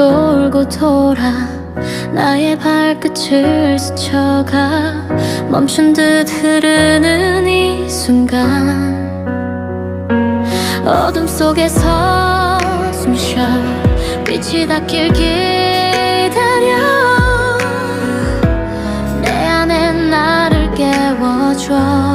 돌고 돌아 나의 발끝을 스쳐가 멈춘 듯 흐르는 이 순간 어둠 속에서 숨쉬어 빛이 닿길 기다려 내 안에 나를 깨워줘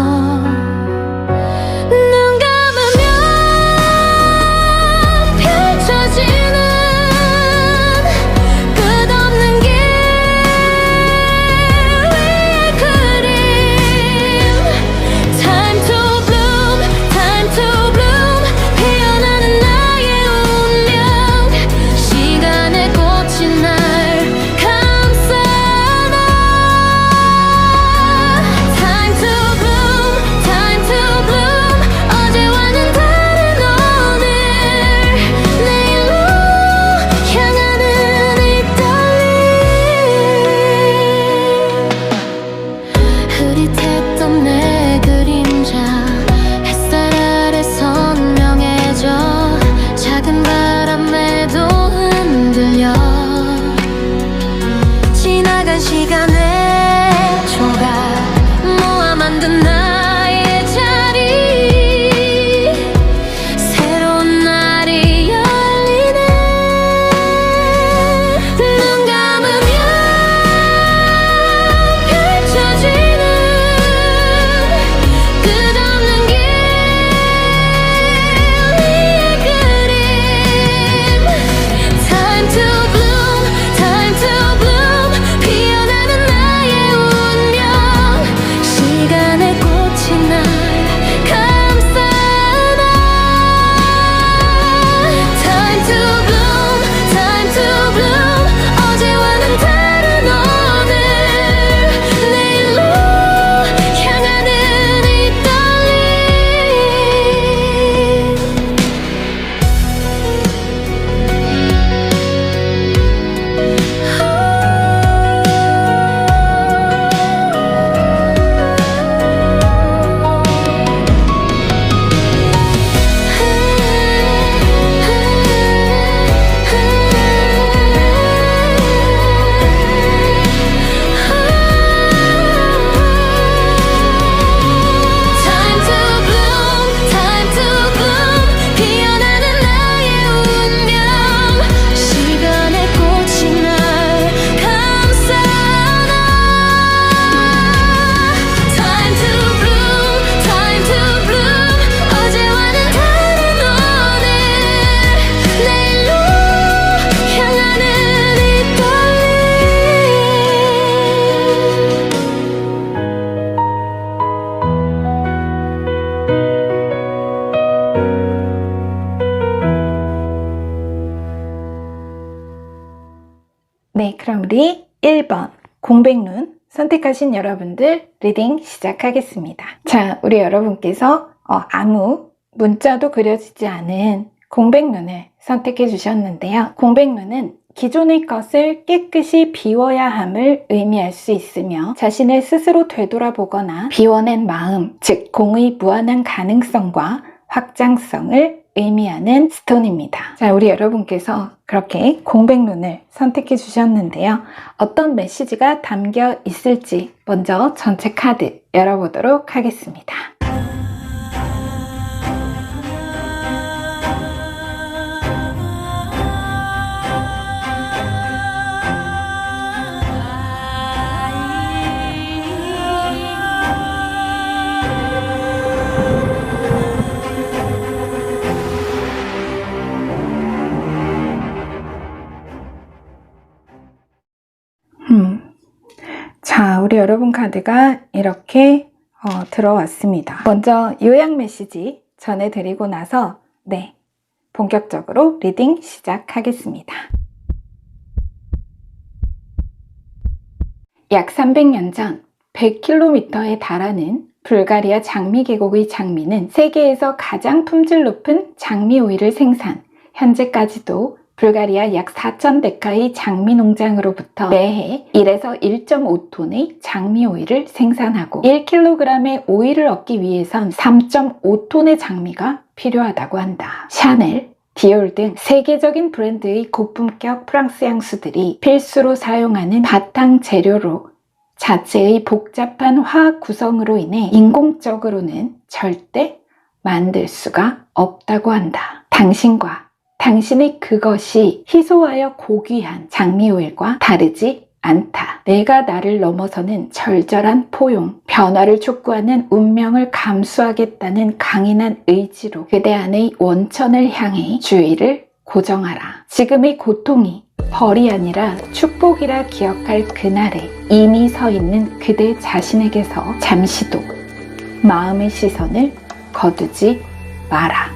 네, 그럼 우리 1번 공백눈 선택하신 여러분들 리딩 시작하겠습니다. 자, 우리 여러분께서 아무 문자도 그려지지 않은 공백눈을 선택해 주셨는데요. 공백눈은 기존의 것을 깨끗이 비워야 함을 의미할 수 있으며 자신을 스스로 되돌아보거나 비워낸 마음, 즉 공의 무한한 가능성과 확장성을 의미하는 스톤입니다. 자, 우리 여러분께서 그렇게 공백눈을 선택해 주셨는데요. 어떤 메시지가 담겨 있을지 먼저 전체 카드 열어보도록 하겠습니다. 자, 우리 여러분 카드가 이렇게 들어왔습니다. 먼저 요약 메시지 전해드리고 나서 본격적으로 리딩 시작하겠습니다. 약 300년 전 100km에 달하는 불가리아 장미 계곡의 장미는 세계에서 가장 품질 높은 장미 오일을 생산, 현재까지도 불가리아 약 4,000데카의 장미 농장으로부터 매해 1에서 1.5톤의 장미 오일을 생산하고 1kg의 오일을 얻기 위해선 3.5톤의 장미가 필요하다고 한다. 샤넬, 디올 등 세계적인 브랜드의 고품격 프랑스 향수들이 필수로 사용하는 바탕 재료로 자체의 복잡한 화학 구성으로 인해 인공적으로는 절대 만들 수가 없다고 한다. 당신과 당신의 그것이 희소하여 고귀한 장미오일과 다르지 않다. 내가 나를 넘어서는 절절한 포용, 변화를 촉구하는 운명을 감수하겠다는 강인한 의지로 그대 안의 원천을 향해 주의를 고정하라. 지금의 고통이 벌이 아니라 축복이라 기억할 그날에 이미 서 있는 그대 자신에게서 잠시도 마음의 시선을 거두지 마라.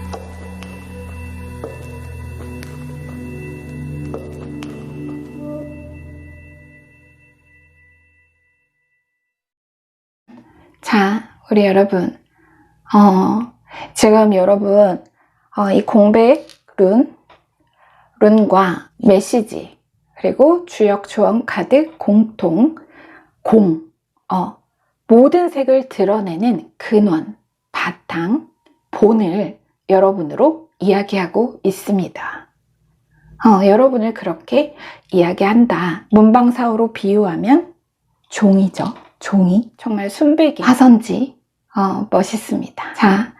자, 우리 여러분, 지금 여러분 이 공백 룬과 메시지 그리고 주역 조언 카드 공통 모든 색을 드러내는 근원, 바탕, 본을 여러분으로 이야기하고 있습니다. 여러분을 그렇게 이야기한다. 문방사호로 비유하면 종이죠. 종이. 정말 순백이 화선지. 멋있습니다. 자,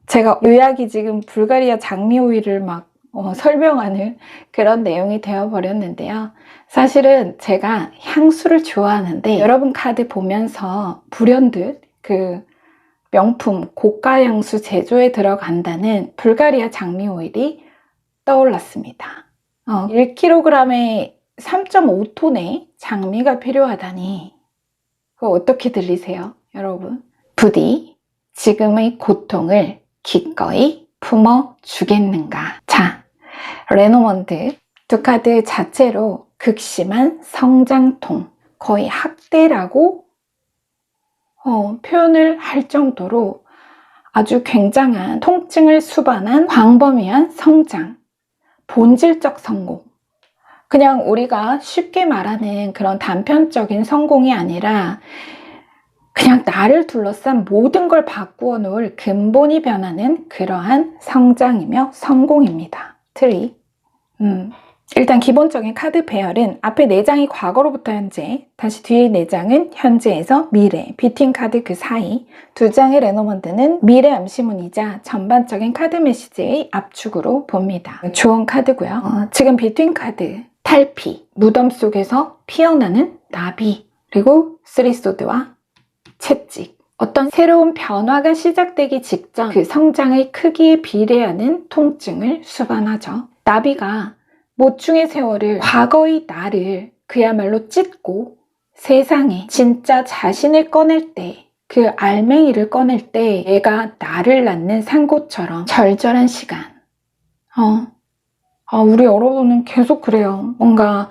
제가 요약이 지금 불가리아 장미 오일을 막 설명하는 그런 내용이 되어버렸는데요. 사실은 제가 향수를 좋아하는데 여러분 카드 보면서 불현듯 그 명품 고가 향수 제조에 들어간다는 불가리아 장미 오일이 떠올랐습니다. 1kg에 3.5톤의 장미가 필요하다니 그거 어떻게 들리세요, 여러분? 부디 지금의 고통을 기꺼이 품어주겠는가? 자, 레노먼드 두 카드 자체로 극심한 성장통, 거의 학대라고 표현을 할 정도로 아주 굉장한 통증을 수반한 광범위한 성장, 본질적 성공. 그냥 우리가 쉽게 말하는 그런 단편적인 성공이 아니라 그냥 나를 둘러싼 모든 걸 바꾸어 놓을 근본이 변하는 그러한 성장이며 성공입니다. 트리. 일단 기본적인 카드 배열은 앞에 4장이 과거로부터 현재, 다시 뒤에 4장은 현재에서 미래, 비트윈 카드 그 사이, 2장의 레노먼드는 미래 암시문이자 전반적인 카드 메시지의 압축으로 봅니다. 조언 카드고요. 지금 비트윈 카드, 탈피, 무덤 속에서 피어나는 나비, 그리고 쓰리소드와 채찍. 어떤 새로운 변화가 시작되기 직전 그 성장의 크기에 비례하는 통증을 수반하죠. 나비가 모충의 세월을, 과거의 나를 그야말로 찢고 세상에 진짜 자신을 꺼낼 때, 그 알맹이를 꺼낼 때 얘가 나를 낳는 상고처럼 절절한 시간. 우리 여러분은 계속 그래요. 뭔가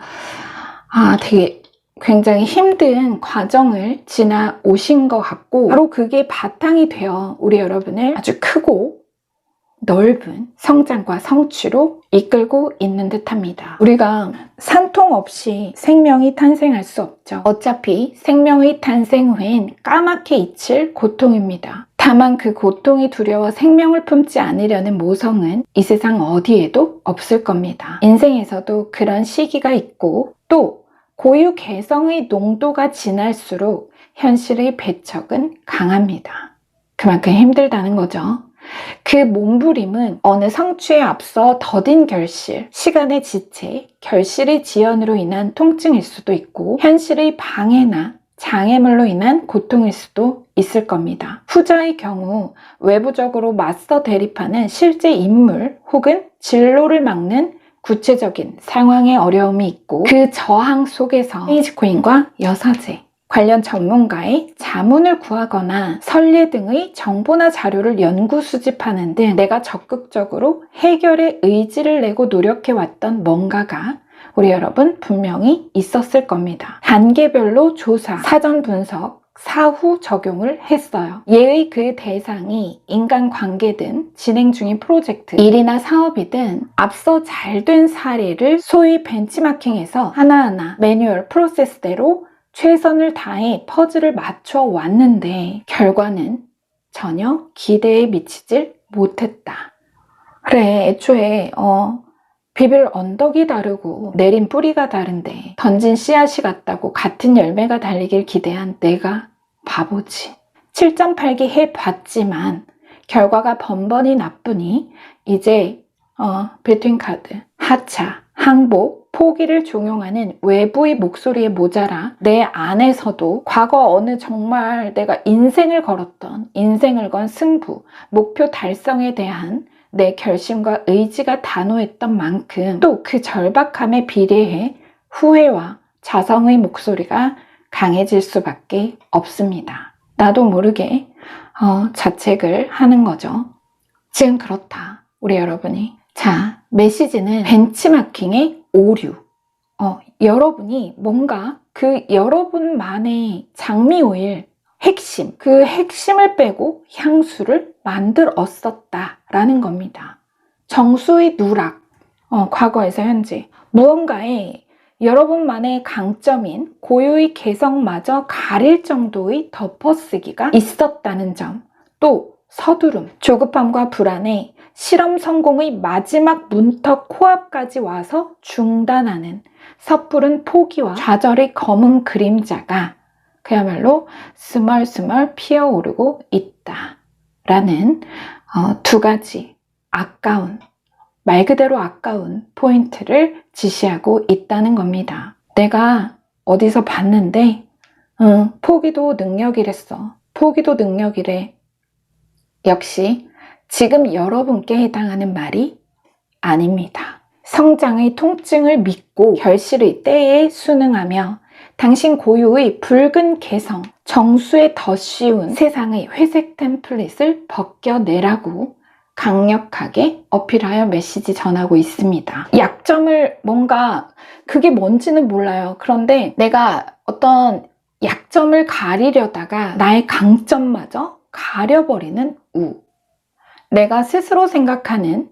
되게 굉장히 힘든 과정을 지나 오신 것 같고 바로 그게 바탕이 되어 우리 여러분을 아주 크고 넓은 성장과 성취로 이끌고 있는 듯합니다. 우리가 산통 없이 생명이 탄생할 수 없죠. 어차피 생명의 탄생 후엔 까맣게 잊힐 고통입니다. 다만 그 고통이 두려워 생명을 품지 않으려는 모성은 이 세상 어디에도 없을 겁니다. 인생에서도 그런 시기가 있고 또 고유 개성의 농도가 진할수록 현실의 배척은 강합니다. 그만큼 힘들다는 거죠. 그 몸부림은 어느 성취에 앞서 더딘 결실, 시간의 지체, 결실의 지연으로 인한 통증일 수도 있고 현실의 방해나 장애물로 인한 고통일 수도 있을 겁니다. 후자의 경우 외부적으로 맞서 대립하는 실제 인물 혹은 진로를 막는 구체적인 상황의 어려움이 있고 그 저항 속에서 페이지코인과 여사제, 관련 전문가의 자문을 구하거나 선례 등의 정보나 자료를 연구 수집하는 등 내가 적극적으로 해결의 의지를 내고 노력해왔던 뭔가가 우리 여러분 분명히 있었을 겁니다. 단계별로 조사, 사전 분석, 사후 적용을 했어요. 예의 그 대상이 인간관계든 진행 중인 프로젝트, 일이나 사업이든 앞서 잘된 사례를 소위 벤치마킹해서 하나하나 매뉴얼 프로세스대로 최선을 다해 퍼즐을 맞춰 왔는데 결과는 전혀 기대에 미치질 못했다. 그래, 애초에 비빌 언덕이 다르고 내린 뿌리가 다른데 던진 씨앗이 같다고 같은 열매가 달리길 기대한 내가 바보지. 7.8기 해봤지만 결과가 번번이 나쁘니 이제 빌트인 카드, 하차, 항복, 포기를 종용하는 외부의 목소리에 모자라 내 안에서도 과거 어느 정말 내가 인생을 건 승부, 목표 달성에 대한 내 결심과 의지가 단호했던 만큼 또 그 절박함에 비례해 후회와 자성의 목소리가 강해질 수밖에 없습니다. 나도 모르게 자책을 하는 거죠. 지금 그렇다, 우리 여러분이. 자, 메시지는 벤치마킹의 오류. 여러분이 뭔가 그 여러분만의 장미 오일 핵심, 그 핵심을 빼고 향수를 만들었었다라는 겁니다. 정수의 누락, 과거에서 현재 무언가에 여러분만의 강점인 고유의 개성마저 가릴 정도의 덮어쓰기가 있었다는 점, 또 서두름, 조급함과 불안에 실험 성공의 마지막 문턱 코앞까지 와서 중단하는 섣부른 포기와 좌절의 검은 그림자가 그야말로 스멀스멀 피어오르고 있다라는 두 가지 아까운, 말 그대로 아까운 포인트를 지시하고 있다는 겁니다. 내가 어디서 봤는데 포기도 능력이랬어. 포기도 능력이래. 역시 지금 여러분께 해당하는 말이 아닙니다. 성장의 통증을 믿고 결실의 때에 순응하며 당신 고유의 붉은 개성, 정수에 더 씌운 세상의 회색 템플릿을 벗겨내라고 강력하게 어필하여 메시지 전하고 있습니다. 약점을 그게 뭔지는 몰라요. 그런데 내가 어떤 약점을 가리려다가 나의 강점마저 가려버리는 내가 스스로 생각하는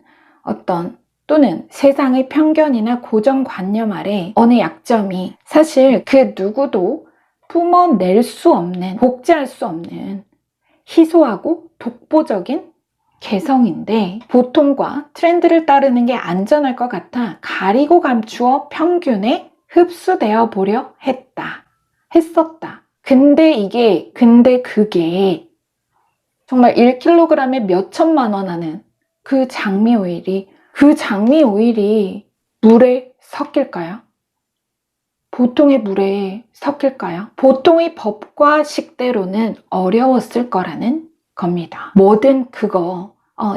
또는 세상의 편견이나 고정관념 아래 어느 약점이 사실 그 누구도 뿜어낼 수 없는, 복제할 수 없는 희소하고 독보적인 개성인데 보통과 트렌드를 따르는 게 안전할 것 같아 가리고 감추어 평균에 흡수되어 보려 했었다. 근데 그게 정말 1kg에 몇 천만 원 하는 그 장미 오일이 물에 섞일까요? 보통의 물에 섞일까요? 보통의 법과 식대로는 어려웠을 거라는 겁니다. 뭐든 그거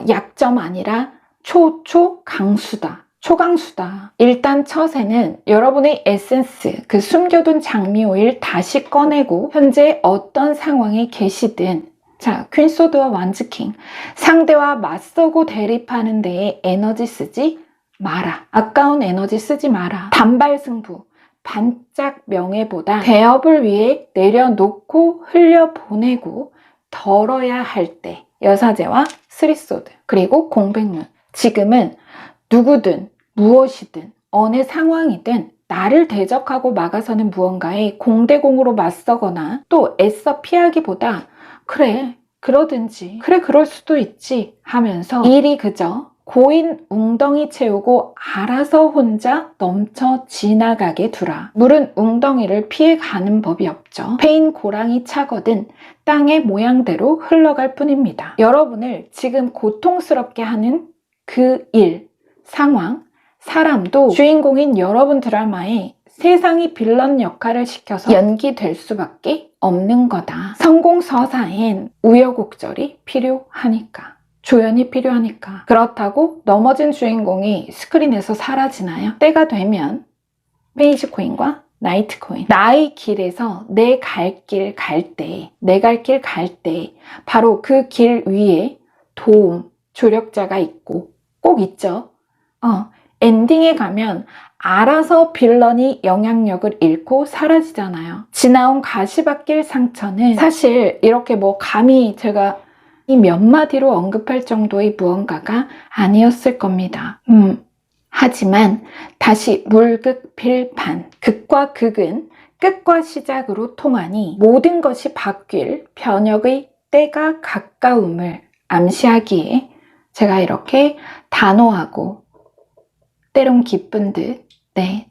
약점 아니라 초강수다. 초강수다. 일단 첫에는 여러분의 에센스, 그 숨겨둔 장미 오일 다시 꺼내고 현재 어떤 상황에 계시든 자, 퀸소드와 완즈킹. 상대와 맞서고 대립하는 데에 에너지 쓰지 마라. 아까운 에너지 쓰지 마라. 단발 승부. 반짝 명예보다 대업을 위해 내려놓고 흘려보내고 덜어야 할 때. 여사제와 스리소드. 그리고 공백문. 지금은 누구든 무엇이든 어느 상황이든 나를 대적하고 막아서는 무언가에 공대공으로 맞서거나 또 애써 피하기보다 그래, 그러든지, 그래, 그럴 수도 있지 하면서 일이 그저 고인 웅덩이 채우고 알아서 혼자 넘쳐 지나가게 두라. 물은 웅덩이를 피해가는 법이 없죠. 패인 고랑이 차거든 땅의 모양대로 흘러갈 뿐입니다. 여러분을 지금 고통스럽게 하는 그 일, 상황, 사람도 주인공인 여러분 드라마에 세상이 빌런 역할을 시켜서 연기될 수밖에 없는 거다. 성공서사엔 우여곡절이 필요하니까. 조연이 필요하니까. 그렇다고 넘어진 주인공이 스크린에서 사라지나요? 때가 되면 페이지 코인과 나이트 코인. 나의 길에서 내 갈 길 갈 때 바로 그 길 위에 도움, 조력자가 있고 꼭 있죠. 엔딩에 가면 알아서 빌런이 영향력을 잃고 사라지잖아요. 지나온 가시밭길 상처는 사실 이렇게 감히 제가 이 몇 마디로 언급할 정도의 무언가가 아니었을 겁니다. 하지만 다시 물극필판. 극과 극은 끝과 시작으로 통하니 모든 것이 바뀔 변혁의 때가 가까움을 암시하기에 제가 이렇게 단호하고 때론 기쁜 듯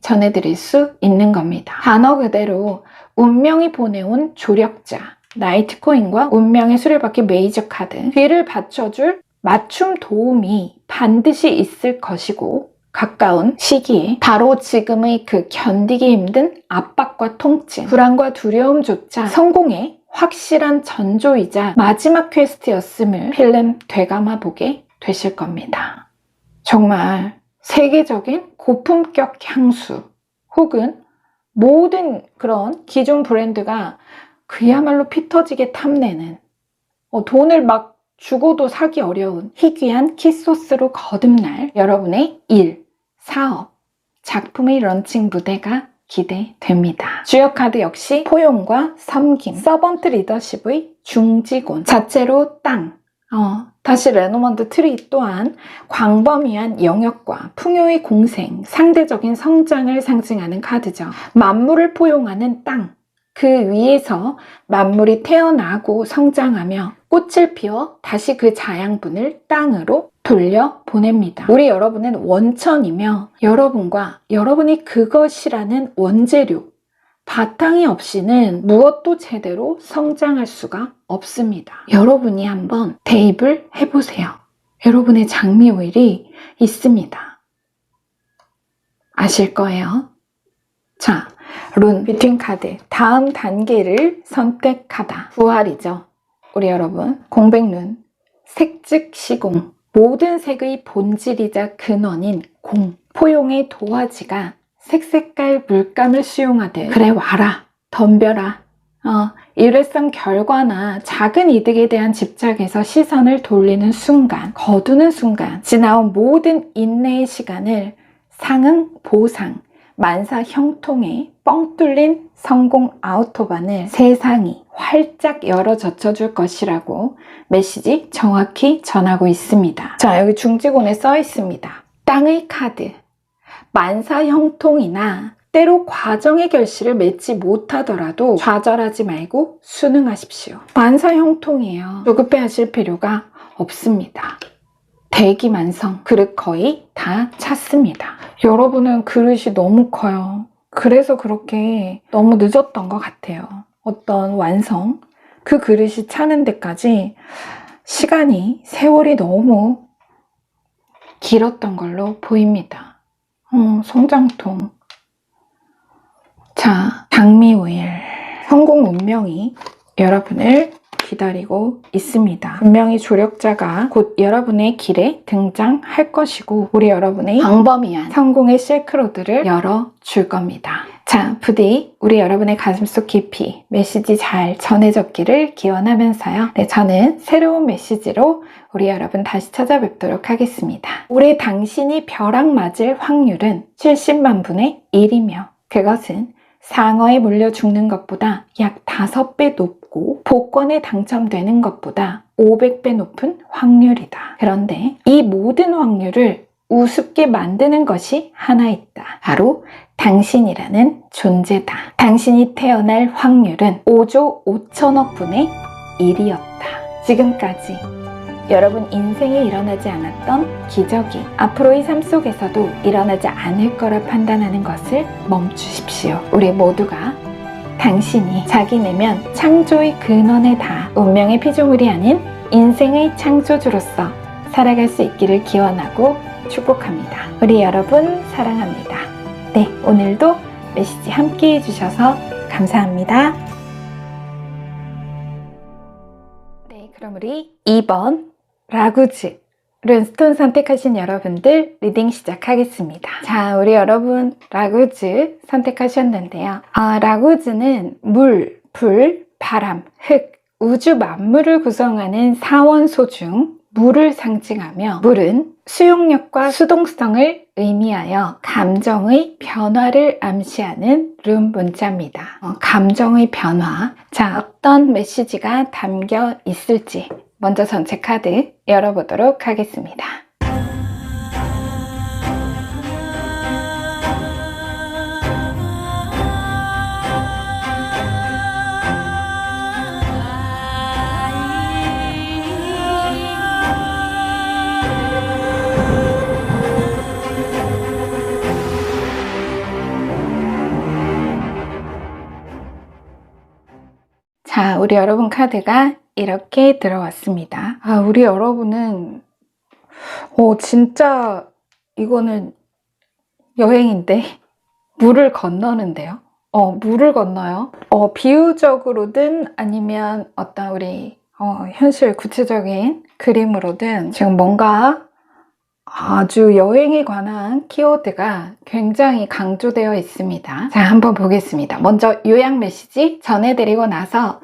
전해드릴 수 있는 겁니다. 단어 그대로 운명이 보내온 조력자, 나이트코인과 운명의 수레바퀴 메이저 카드, 뒤를 받쳐줄 맞춤 도움이 반드시 있을 것이고, 가까운 시기에 바로 지금의 그 견디기 힘든 압박과 통증, 불안과 두려움조차 성공의 확실한 전조이자 마지막 퀘스트였음을 필름 되감아 보게 되실 겁니다. 정말 세계적인 고품격 향수 혹은 모든 그런 기존 브랜드가 그야말로 피 터지게 탐내는 돈을 막 주고도 사기 어려운 희귀한 키소스로 거듭날 여러분의 일, 사업, 작품의 런칭 무대가 기대됩니다. 주요 카드 역시 포용과 섬김, 서번트 리더십의 중지곤, 자체로 땅, 다시 레노먼드 트리 또한 광범위한 영역과 풍요의 공생, 상대적인 성장을 상징하는 카드죠. 만물을 포용하는 땅, 그 위에서 만물이 태어나고 성장하며 꽃을 피워 다시 그 자양분을 땅으로 돌려보냅니다. 우리 여러분은 원천이며 여러분과 여러분이 그것이라는 원재료, 바탕이 없이는 무엇도 제대로 성장할 수가 없습니다. 여러분이 한번 대입을 해보세요. 여러분의 장미 오일이 있습니다. 아실 거예요. 자, 룬 비트윈 카드 다음 단계를 선택하다. 부활이죠. 우리 여러분, 공백룬, 색즉 시공, 모든 색의 본질이자 근원인 공, 포용의 도화지가 색색깔 물감을 수용하듯 그래 와라, 덤벼라, 일회성 결과나 작은 이득에 대한 집착에서 시선을 돌리는 순간, 거두는 순간 지나온 모든 인내의 시간을 상응, 보상, 만사 형통에 뻥 뚫린 성공 아우토반을 세상이 활짝 열어 젖혀줄 것이라고 메시지 정확히 전하고 있습니다. 자, 여기 중지곤에 써 있습니다. 땅의 카드, 만사 형통이나 때로 과정의 결실을 맺지 못하더라도 좌절하지 말고 순응하십시오. 만사 형통이에요. 조급해하실 필요가 없습니다. 대기만성, 그릇 거의 다 찼습니다. 여러분은 그릇이 너무 커요. 그래서 그렇게 너무 늦었던 것 같아요. 어떤 완성, 그 그릇이 차는 데까지 시간이, 세월이 너무 길었던 걸로 보입니다. 성장통. 자, 장미 오일. 성공 운명이 여러분을 기다리고 있습니다. 분명히 조력자가 곧 여러분의 길에 등장할 것이고 우리 여러분의 광범위한 성공의 실크로드를 열어줄 겁니다. 자, 부디 우리 여러분의 가슴속 깊이 메시지 잘 전해졌기를 기원하면서요. 네, 저는 새로운 메시지로 우리 여러분 다시 찾아뵙도록 하겠습니다. 올해 당신이 벼락 맞을 확률은 70만 분의 1이며 그것은 상어에 물려 죽는 것보다 약 5배 높고 복권에 당첨되는 것보다 500배 높은 확률이다. 그런데 이 모든 확률을 우습게 만드는 것이 하나 있다. 바로 당신이라는 존재다. 당신이 태어날 확률은 5조 5천억 분의 1이었다. 지금까지 여러분 인생에 일어나지 않았던 기적이 앞으로의 삶 속에서도 일어나지 않을 거라 판단하는 것을 멈추십시오. 우리 모두가 당신이 자기 내면 창조의 근원에 닿아 운명의 피조물이 아닌 인생의 창조주로서 살아갈 수 있기를 기원하고 축복합니다. 우리 여러분 사랑합니다. 네, 오늘도 메시지 함께 해주셔서 감사합니다. 네, 그럼 우리 2번 라구즈 룬스톤 선택하신 여러분들 리딩 시작하겠습니다. 자, 우리 여러분 라구즈 선택하셨는데요. 라구즈는 물, 불, 바람, 흙, 우주 만물을 구성하는 사원소 중 물을 상징하며 물은 수용력과 수동성을 의미하여 감정의 변화를 암시하는 룬 문자입니다. 감정의 변화. 자, 어떤 메시지가 담겨 있을지 먼저 전체 카드 열어보도록 하겠습니다. 자, 우리 여러분 카드가 이렇게 들어왔습니다. 아, 우리 여러분은 진짜 이거는 여행인데 물을 건너는데요. 물을 건너요. 비유적으로든 아니면 어떤 우리 현실 구체적인 그림으로든 지금 뭔가 아주 여행에 관한 키워드가 굉장히 강조되어 있습니다. 자, 한번 보겠습니다. 먼저 요약 메시지 전해드리고 나서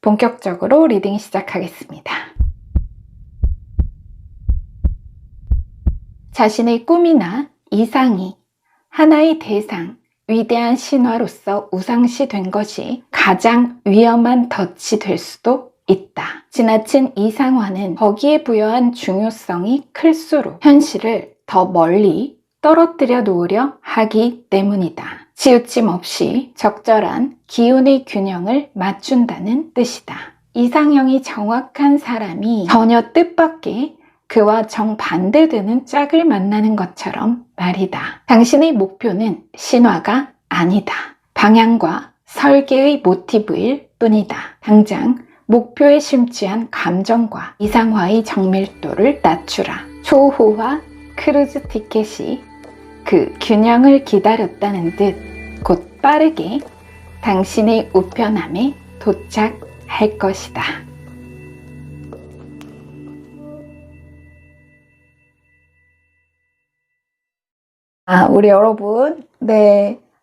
본격적으로 리딩 시작하겠습니다. 자신의 꿈이나 이상이 하나의 대상, 위대한 신화로서 우상시된 것이 가장 위험한 덫이 될 수도 있다. 지나친 이상화는 거기에 부여한 중요성이 클수록 현실을 더 멀리 떨어뜨려 놓으려 하기 때문이다. 치우침 없이 적절한 기운의 균형을 맞춘다는 뜻이다. 이상형이 정확한 사람이 전혀 뜻밖의 그와 정반대되는 짝을 만나는 것처럼 말이다. 당신의 목표는 신화가 아니다. 방향과 설계의 모티브일 뿐이다. 당장 목표에 심취한 감정과 이상화의 정밀도를 낮추라. 초호화 크루즈 티켓이 그 균형을 기다렸다는 듯 곧 빠르게 당신의 우편함에 도착할 것이다. 우리 여러분,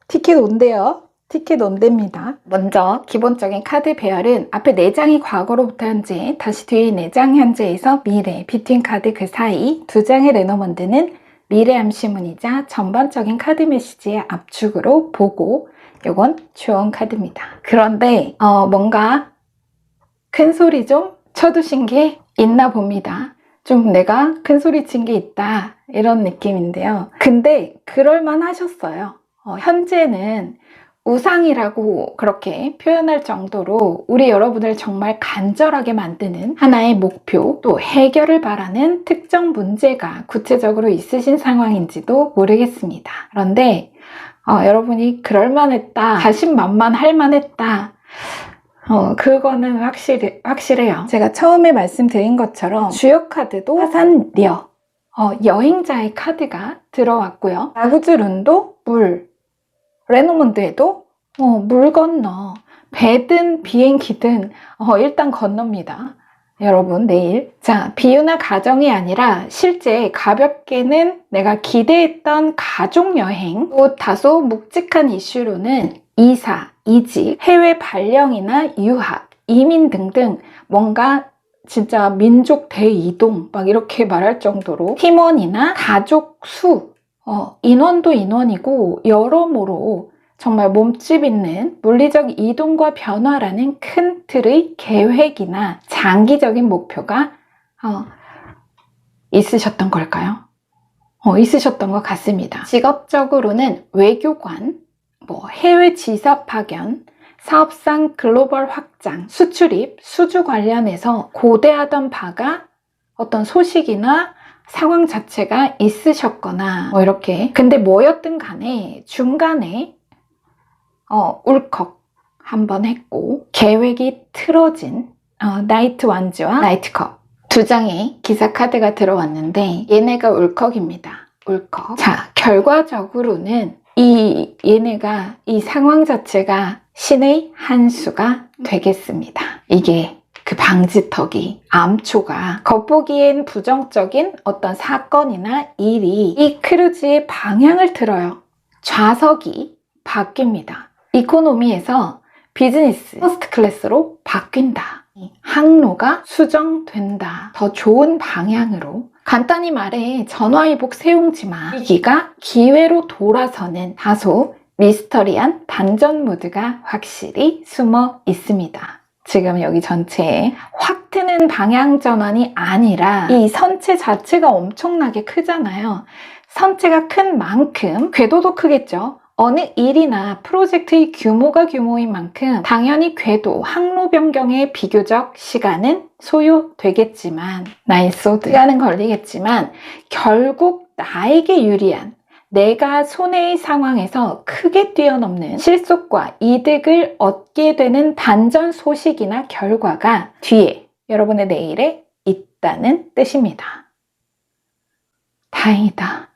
티켓 온대요. 티켓 온답니다. 먼저 기본적인 카드 배열은 앞에 4장이 과거로부터 현재, 다시 뒤에 4장 현재에서 미래, 비트윈 카드 그 사이 2장의 레노먼드는 미래 암시문이자 전반적인 카드 메시지의 압축으로 보고 요건 주원 카드입니다. 그런데 뭔가 큰 소리 좀 쳐두신 게 있나 봅니다. 좀 내가 큰 소리 친 게 있다 이런 느낌인데요. 근데 그럴만 하셨어요. 현재는 우상이라고 그렇게 표현할 정도로 우리 여러분을 정말 간절하게 만드는 하나의 목표, 또 해결을 바라는 특정 문제가 구체적으로 있으신 상황인지도 모르겠습니다. 그런데 여러분이 그럴만했다, 자신만만할 만했다, 그거는 확실해요. 제가 처음에 말씀드린 것처럼 주요 카드도 화산려, 여행자의 카드가 들어왔고요. 라구즈룬도 물, 레노먼드에도 물 건너, 배든 비행기든 일단 건넙니다. 여러분 내일 비유나 가정이 아니라 실제 가볍게는 내가 기대했던 가족여행, 또 다소 묵직한 이슈로는 이사, 이직, 해외 발령이나 유학, 이민 등등 뭔가 진짜 민족 대이동 막 이렇게 말할 정도로 팀원이나 가족 수, 인원도 인원이고 여러모로 정말 몸집 있는 물리적 이동과 변화라는 큰 틀의 계획이나 장기적인 목표가 있으셨던 걸까요? 있으셨던 것 같습니다. 직업적으로는 외교관, 해외 지사 파견, 사업상 글로벌 확장, 수출입, 수주 관련해서 고대하던 바가 어떤 소식이나 상황 자체가 있으셨거나 이렇게. 근데 뭐였든 간에 중간에 울컥 한번 했고 계획이 틀어진 나이트 완즈와 나이트컵 2장의 기사 카드가 들어왔는데 얘네가 울컥입니다. 울컥. 자, 결과적으로는 얘네가 이 상황 자체가 신의 한 수가 되겠습니다. 이게 그 방지턱이, 암초가 겉보기엔 부정적인 어떤 사건이나 일이 이 크루즈의 방향을 틀어요. 좌석이 바뀝니다. 이코노미에서 비즈니스 퍼스트 클래스로 바뀐다. 항로가 수정된다. 더 좋은 방향으로. 간단히 말해 전화위복 세용지마. 위기가 기회로 돌아서는 다소 미스터리한 반전 무드가 확실히 숨어 있습니다. 지금 여기 전체에 확 트는 방향 전환이 아니라 이 선체 자체가 엄청나게 크잖아요. 선체가 큰 만큼 궤도도 크겠죠. 어느 일이나 프로젝트의 규모가 규모인 만큼 당연히 궤도, 항로 변경에 비교적 시간은 소요되겠지만, 나의 소드 시간은 걸리겠지만 결국 나에게 유리한, 내가 손해의 상황에서 크게 뛰어넘는 실속과 이득을 얻게 되는 반전 소식이나 결과가 뒤에 여러분의 내일에 있다는 뜻입니다. 다행이다.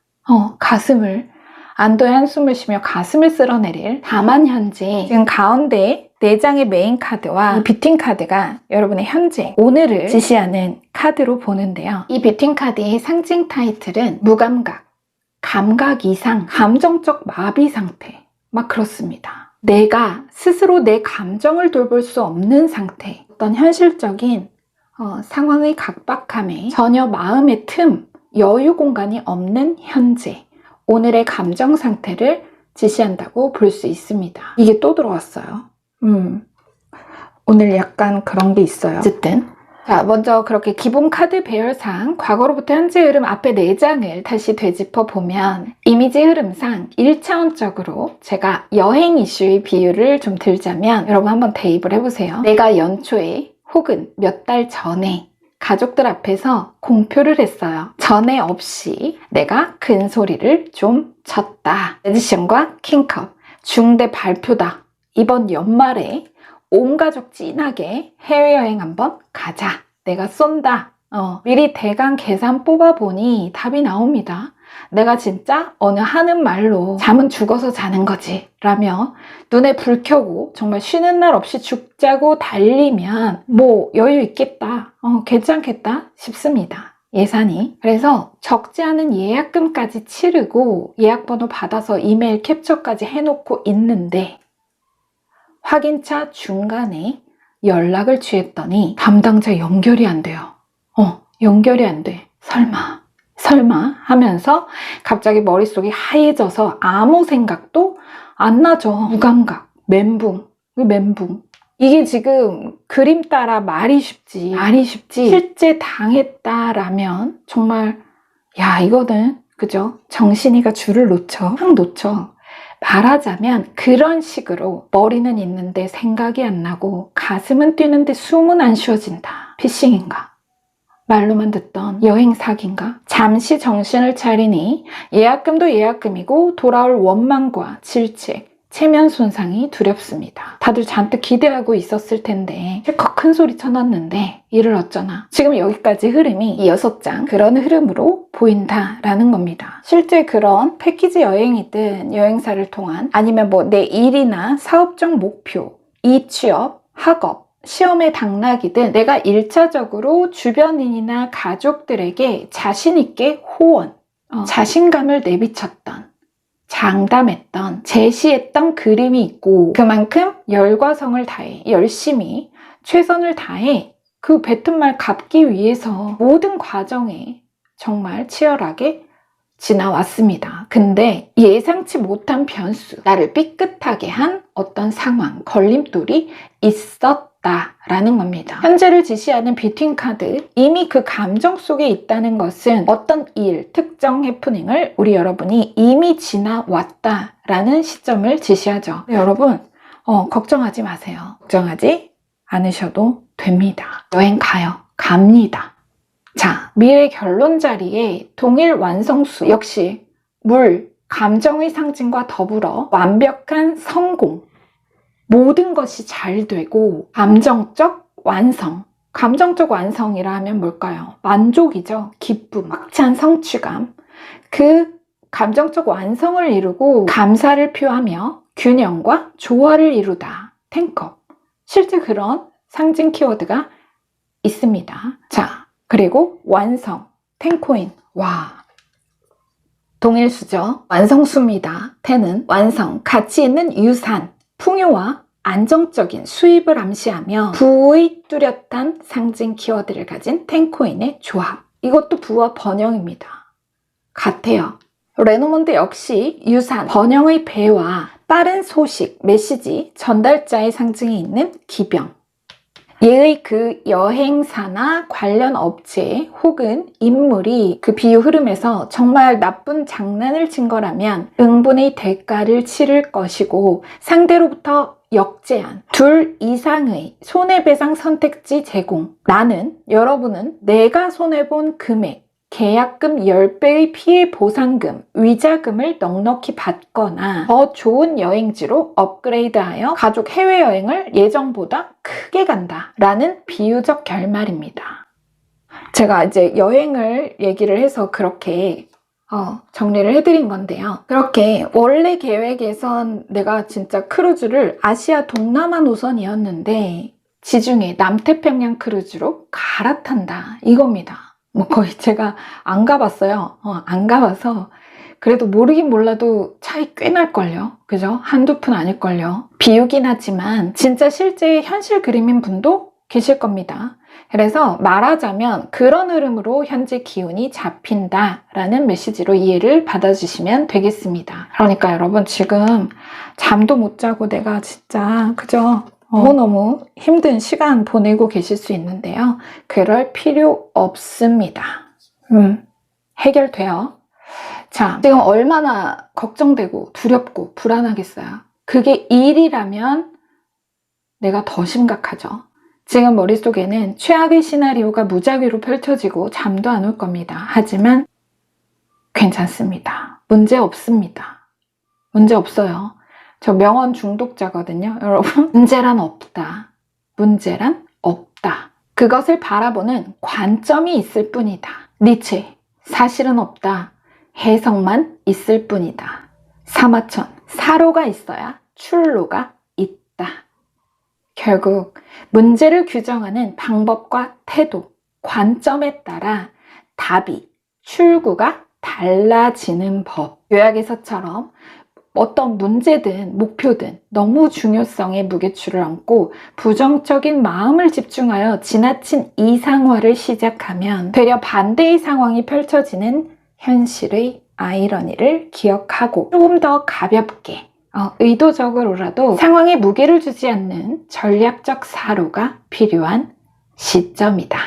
안도의 한숨을 쉬며 가슴을 쓸어내릴. 다만 현재 지금 가운데 4장의 메인 카드와 이 뷰팅 카드가 여러분의 현재, 오늘을 지시하는 카드로 보는데요. 이 뷰팅 카드의 상징 타이틀은 무감각, 감각 이상, 감정적 마비 상태, 막 그렇습니다. 내가 스스로 내 감정을 돌볼 수 없는 상태, 어떤 현실적인 상황의 각박함에 전혀 마음의 틈, 여유 공간이 없는 현재, 오늘의 감정 상태를 지시한다고 볼 수 있습니다. 이게 또 들어왔어요. 오늘 약간 그런 게 있어요. 어쨌든 자, 먼저 그렇게 기본 카드 배열상 과거로부터 현재 흐름 앞에 4장을 다시 되짚어 보면 이미지 흐름상 1차원적으로 제가 여행 이슈의 비유를 좀 들자면 여러분 한번 대입을 해보세요. 내가 연초에 혹은 몇 달 전에 가족들 앞에서 공표를 했어요. 전에 없이 내가 큰 소리를 좀 쳤다. 에디션과 킹컵 중대 발표다. 이번 연말에 온 가족 찐하게 해외여행 한번 가자. 내가 쏜다. 미리 대강 계산 뽑아보니 답이 나옵니다. 내가 진짜 어느 하는 말로 잠은 죽어서 자는 거지 라며 눈에 불 켜고 정말 쉬는 날 없이 죽자고 달리면 뭐 여유 있겠다, 괜찮겠다 싶습니다. 예산이. 그래서 적지 않은 예약금까지 치르고 예약번호 받아서 이메일 캡처까지 해놓고 있는데 확인차 중간에 연락을 취했더니 담당자 연결이 안 돼요. 연결이 안 돼. 설마 하면서 갑자기 머릿속이 하얘져서 아무 생각도 안 나죠. 무감각, 멘붕. 이게 지금 그림 따라 말이 쉽지 실제 당했다라면 정말 이거는 그죠? 정신이가 줄을 놓쳐. 확 놓쳐. 말하자면 그런 식으로 머리는 있는데 생각이 안 나고 가슴은 뛰는데 숨은 안 쉬어진다. 피싱인가? 말로만 듣던 여행 사기인가? 잠시 정신을 차리니 예약금도 예약금이고 돌아올 원망과 질책, 체면 손상이 두렵습니다. 다들 잔뜩 기대하고 있었을 텐데 실컷 큰 소리 쳐놨는데 이를 어쩌나. 지금 여기까지 흐름이 이 6장 그런 흐름으로 보인다라는 겁니다. 실제 그런 패키지 여행이든 여행사를 통한 아니면 뭐 내 일이나 사업적 목표, 이취업, 학업, 시험의 당락이든 내가 1차적으로 주변인이나 가족들에게 자신있게 호언, 자신감을 내비쳤던, 장담했던, 제시했던 그림이 있고 그만큼 열과 성을 다해 열심히 최선을 다해 그 뱉은 말 갚기 위해서 모든 과정에 정말 치열하게 지나왔습니다. 근데 예상치 못한 변수, 나를 삐끗하게 한 어떤 상황, 걸림돌이 있었다라는 겁니다. 현재를 지시하는 뷰팅 카드, 이미 그 감정 속에 있다는 것은 어떤 일, 특정 해프닝을 우리 여러분이 이미 지나왔다라는 시점을 지시하죠. 여러분, 걱정하지 마세요. 걱정하지 않으셔도 됩니다. 여행 가요. 갑니다. 자, 미래 결론 자리에 동일 완성수, 역시 물, 감정의 상징과 더불어 완벽한 성공, 모든 것이 잘 되고 감정적 완성. 감정적 완성이라 하면 뭘까요? 만족이죠. 기쁨, 막찬 성취감. 그 감정적 완성을 이루고 감사를 표하며 균형과 조화를 이루다. 탱컵. 실제 그런 상징 키워드가 있습니다. 자, 그리고 완성, 텐코인. 와, 동일수죠. 완성수입니다. 텐은 완성, 가치 있는 유산, 풍요와 안정적인 수입을 암시하며 부의 뚜렷한 상징 키워드를 가진 텐코인의 조합. 이것도 부와 번영입니다. 같아요. 레노몬드 역시 유산, 번영의 배와 빠른 소식, 메시지, 전달자의 상징이 있는 기병. 얘의 그 여행사나 관련 업체 혹은 인물이 그 비유 흐름에서 정말 나쁜 장난을 친 거라면 응분의 대가를 치를 것이고 상대로부터 역제한, 2 이상의 손해배상 선택지 제공. 나는, 여러분은 내가 손해본 금액, 계약금 10배의 피해 보상금, 위자금을 넉넉히 받거나 더 좋은 여행지로 업그레이드하여 가족 해외여행을 예정보다 크게 간다 라는 비유적 결말입니다. 제가 이제 여행을 얘기를 해서 그렇게 정리를 해드린 건데요. 그렇게 원래 계획에선 내가 진짜 크루즈를 아시아 동남아 노선이었는데 지중해 남태평양 크루즈로 갈아탄다 이겁니다. 뭐 거의 제가 안 가봤어요. 안 가봐서 그래도 모르긴 몰라도 차이 꽤 날걸요. 그죠? 한두 푼 아닐걸요. 비유긴 하지만 진짜 실제 현실 그림인 분도 계실 겁니다. 그래서 말하자면 그런 흐름으로 현재 기운이 잡힌다라는 메시지로 이해를 받아주시면 되겠습니다. 그러니까 여러분 지금 잠도 못 자고 내가 진짜 그죠? 너무너무 힘든 시간 보내고 계실 수 있는데요. 그럴 필요 없습니다. 해결돼요. 자, 지금 얼마나 걱정되고 두렵고 불안하겠어요. 그게 일이라면 내가 더 심각하죠. 지금 머릿속에는 최악의 시나리오가 무작위로 펼쳐지고 잠도 안 올 겁니다. 하지만 괜찮습니다. 문제 없습니다. 문제 없어요. 저 명언 중독자거든요. 여러분, 문제란 없다. 문제란 없다. 그것을 바라보는 관점이 있을 뿐이다. 니체, 사실은 없다. 해석만 있을 뿐이다. 사마천, 사로가 있어야 출로가 있다. 결국 문제를 규정하는 방법과 태도, 관점에 따라 답이, 출구가 달라지는 법. 요약에서처럼 어떤 문제든 목표든 너무 중요성에 무게추를 얹고 부정적인 마음을 집중하여 지나친 이상화를 시작하면 되려 반대의 상황이 펼쳐지는 현실의 아이러니를 기억하고 조금 더 가볍게 의도적으로라도 상황에 무게를 주지 않는 전략적 사로가 필요한 시점이다.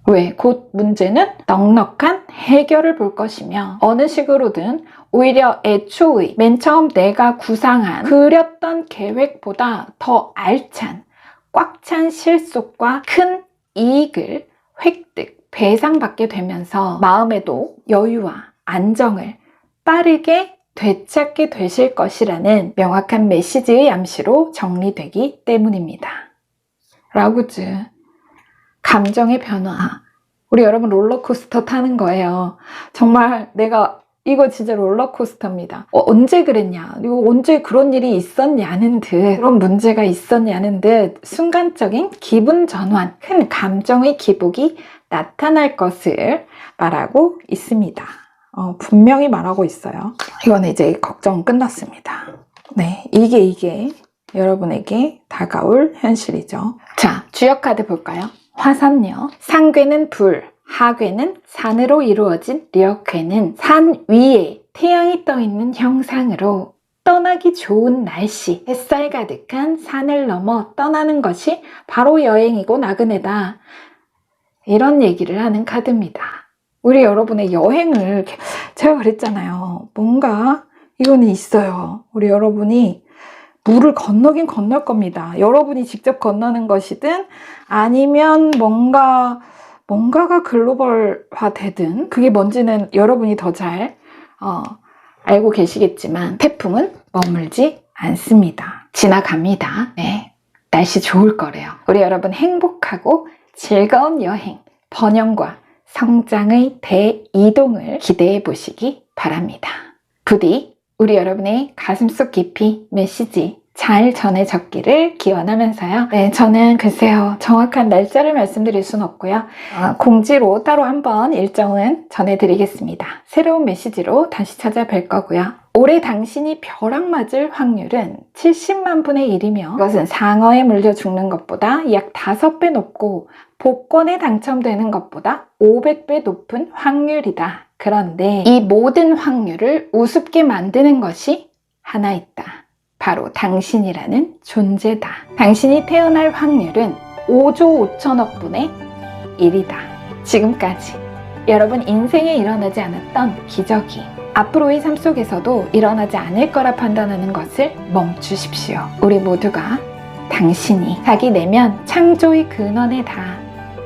왜? 곧 문제는 넉넉한 해결을 볼 것이며 어느 식으로든 오히려 애초의 맨 처음 내가 구상한 그렸던 계획보다 더 알찬 꽉 찬 실속과 큰 이익을 획득, 배상받게 되면서 마음에도 여유와 안정을 빠르게 되찾게 되실 것이라는 명확한 메시지의 암시로 정리되기 때문입니다. 라구즈, 감정의 변화. 우리 여러분 롤러코스터 타는 거예요. 정말 내가 이거 진짜 롤러코스터입니다. 언제 그랬냐? 이거 언제 그런 일이 있었냐는 듯, 그런 문제가 있었냐는 듯 순간적인 기분 전환, 큰 감정의 기복이 나타날 것을 말하고 있습니다. 분명히 말하고 있어요. 이거는 이제 걱정은 끝났습니다. 네, 이게 여러분에게 다가올 현실이죠. 자, 주역 카드 볼까요? 화산요. 상괴는 불, 하괴는 산으로 이루어진 려괴는 산 위에 태양이 떠 있는 형상으로 떠나기 좋은 날씨, 햇살 가득한 산을 넘어 떠나는 것이 바로 여행이고 나그네다. 이런 얘기를 하는 카드입니다. 우리 여러분의 여행을 제가 그랬잖아요. 뭔가 이거는 있어요. 우리 여러분이 물을 건너긴 건널 겁니다. 여러분이 직접 건너는 것이든 아니면 뭔가가 글로벌화 되든 그게 뭔지는 여러분이 더 잘 알고 계시겠지만 태풍은 머물지 않습니다. 지나갑니다. 네, 날씨 좋을 거래요. 우리 여러분 행복하고 즐거운 여행, 번영과 성장의 대이동을 기대해 보시기 바랍니다. 부디 우리 여러분의 가슴속 깊이 메시지 잘 전해졌기를 기원하면서요. 네, 저는 글쎄요, 정확한 날짜를 말씀드릴 수는 없고요. 공지로 따로 한번 일정은 전해드리겠습니다. 새로운 메시지로 다시 찾아뵐 거고요. 올해 당신이 벼락 맞을 확률은 70만 분의 1이며 이것은 상어에 물려 죽는 것보다 약 5배 높고 복권에 당첨되는 것보다 500배 높은 확률이다. 그런데 이 모든 확률을 우습게 만드는 것이 하나 있다. 바로 당신이라는 존재다. 당신이 태어날 확률은 5조 5천억 분의 1이다. 지금까지 여러분 인생에 일어나지 않았던 기적이 앞으로의 삶 속에서도 일어나지 않을 거라 판단하는 것을 멈추십시오. 우리 모두가 당신이 자기 내면 창조의 근원에 다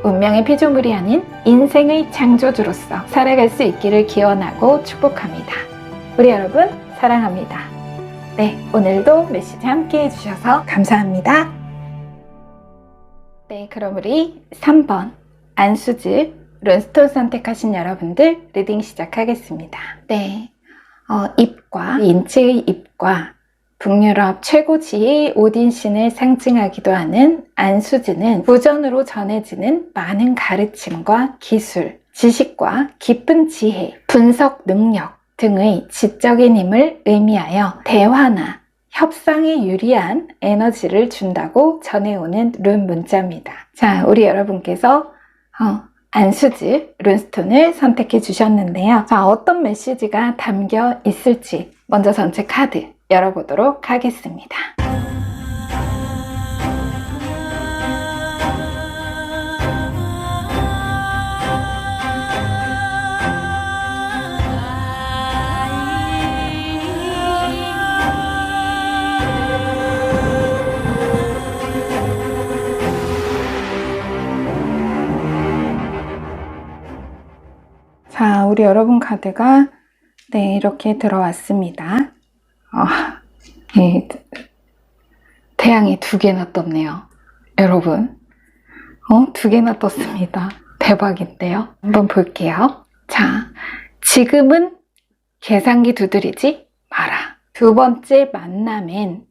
운명의 피조물이 아닌 인생의 창조주로서 살아갈 수 있기를 기원하고 축복합니다. 우리 여러분 사랑합니다. 네, 오늘도 메시지 함께 해주셔서 감사합니다. 네, 그럼 우리 3번 안수즈 룬스톤 선택하신 여러분들 리딩 시작하겠습니다. 네, 잎과 인체의 잎과 북유럽 최고 지혜의 오딘신을 상징하기도 하는 안수즈는 구전으로 전해지는 많은 가르침과 기술, 지식과 깊은 지혜, 분석 능력 등의 지적인 힘을 의미하여 대화나 협상에 유리한 에너지를 준다고 전해오는 룬 문자입니다. 자, 우리 여러분께서 안수즈 룬스톤을 선택해 주셨는데요. 자, 어떤 메시지가 담겨 있을지 먼저 전체 카드 열어보도록 하겠습니다. 자, 우리 여러분 카드가 네, 이렇게 들어왔습니다. 태양이 2개나 떴네요. 여러분, 2개나 떴습니다. 대박인데요. 한번 볼게요. 자, 지금은 계산기 두드리지 마라. 두 번째 만남엔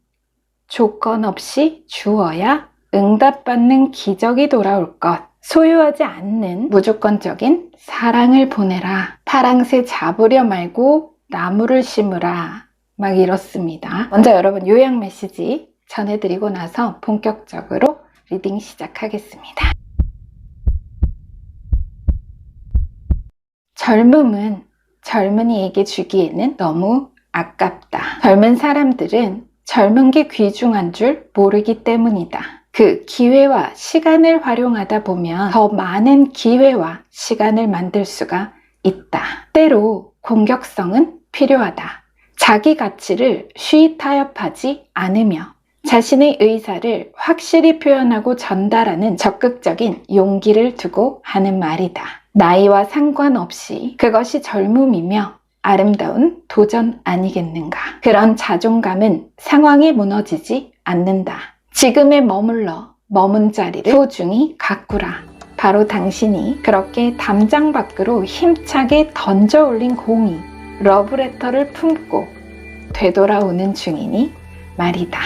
조건 없이 주어야 응답받는 기적이 돌아올 것. 소유하지 않는 무조건적인 사랑을 보내라. 파랑새 잡으려 말고 나무를 심으라. 막 이렇습니다. 먼저 여러분 요약 메시지 전해드리고 나서 본격적으로 리딩 시작하겠습니다. 젊음은 젊은이에게 주기에는 너무 아깝다. 젊은 사람들은 젊은 게 귀중한 줄 모르기 때문이다. 그 기회와 시간을 활용하다 보면 더 많은 기회와 시간을 만들 수가 있다. 때로 공격성은 필요하다. 자기 가치를 쉬이 타협하지 않으며 자신의 의사를 확실히 표현하고 전달하는 적극적인 용기를 두고 하는 말이다. 나이와 상관없이 그것이 젊음이며 아름다운 도전 아니겠는가. 그런 자존감은 상황에 무너지지 않는다. 지금에 머문 자리를 소중히 가꾸라. 바로 당신이 그렇게 담장 밖으로 힘차게 던져 올린 공이 러브레터를 품고 되돌아오는 중이니 말이다.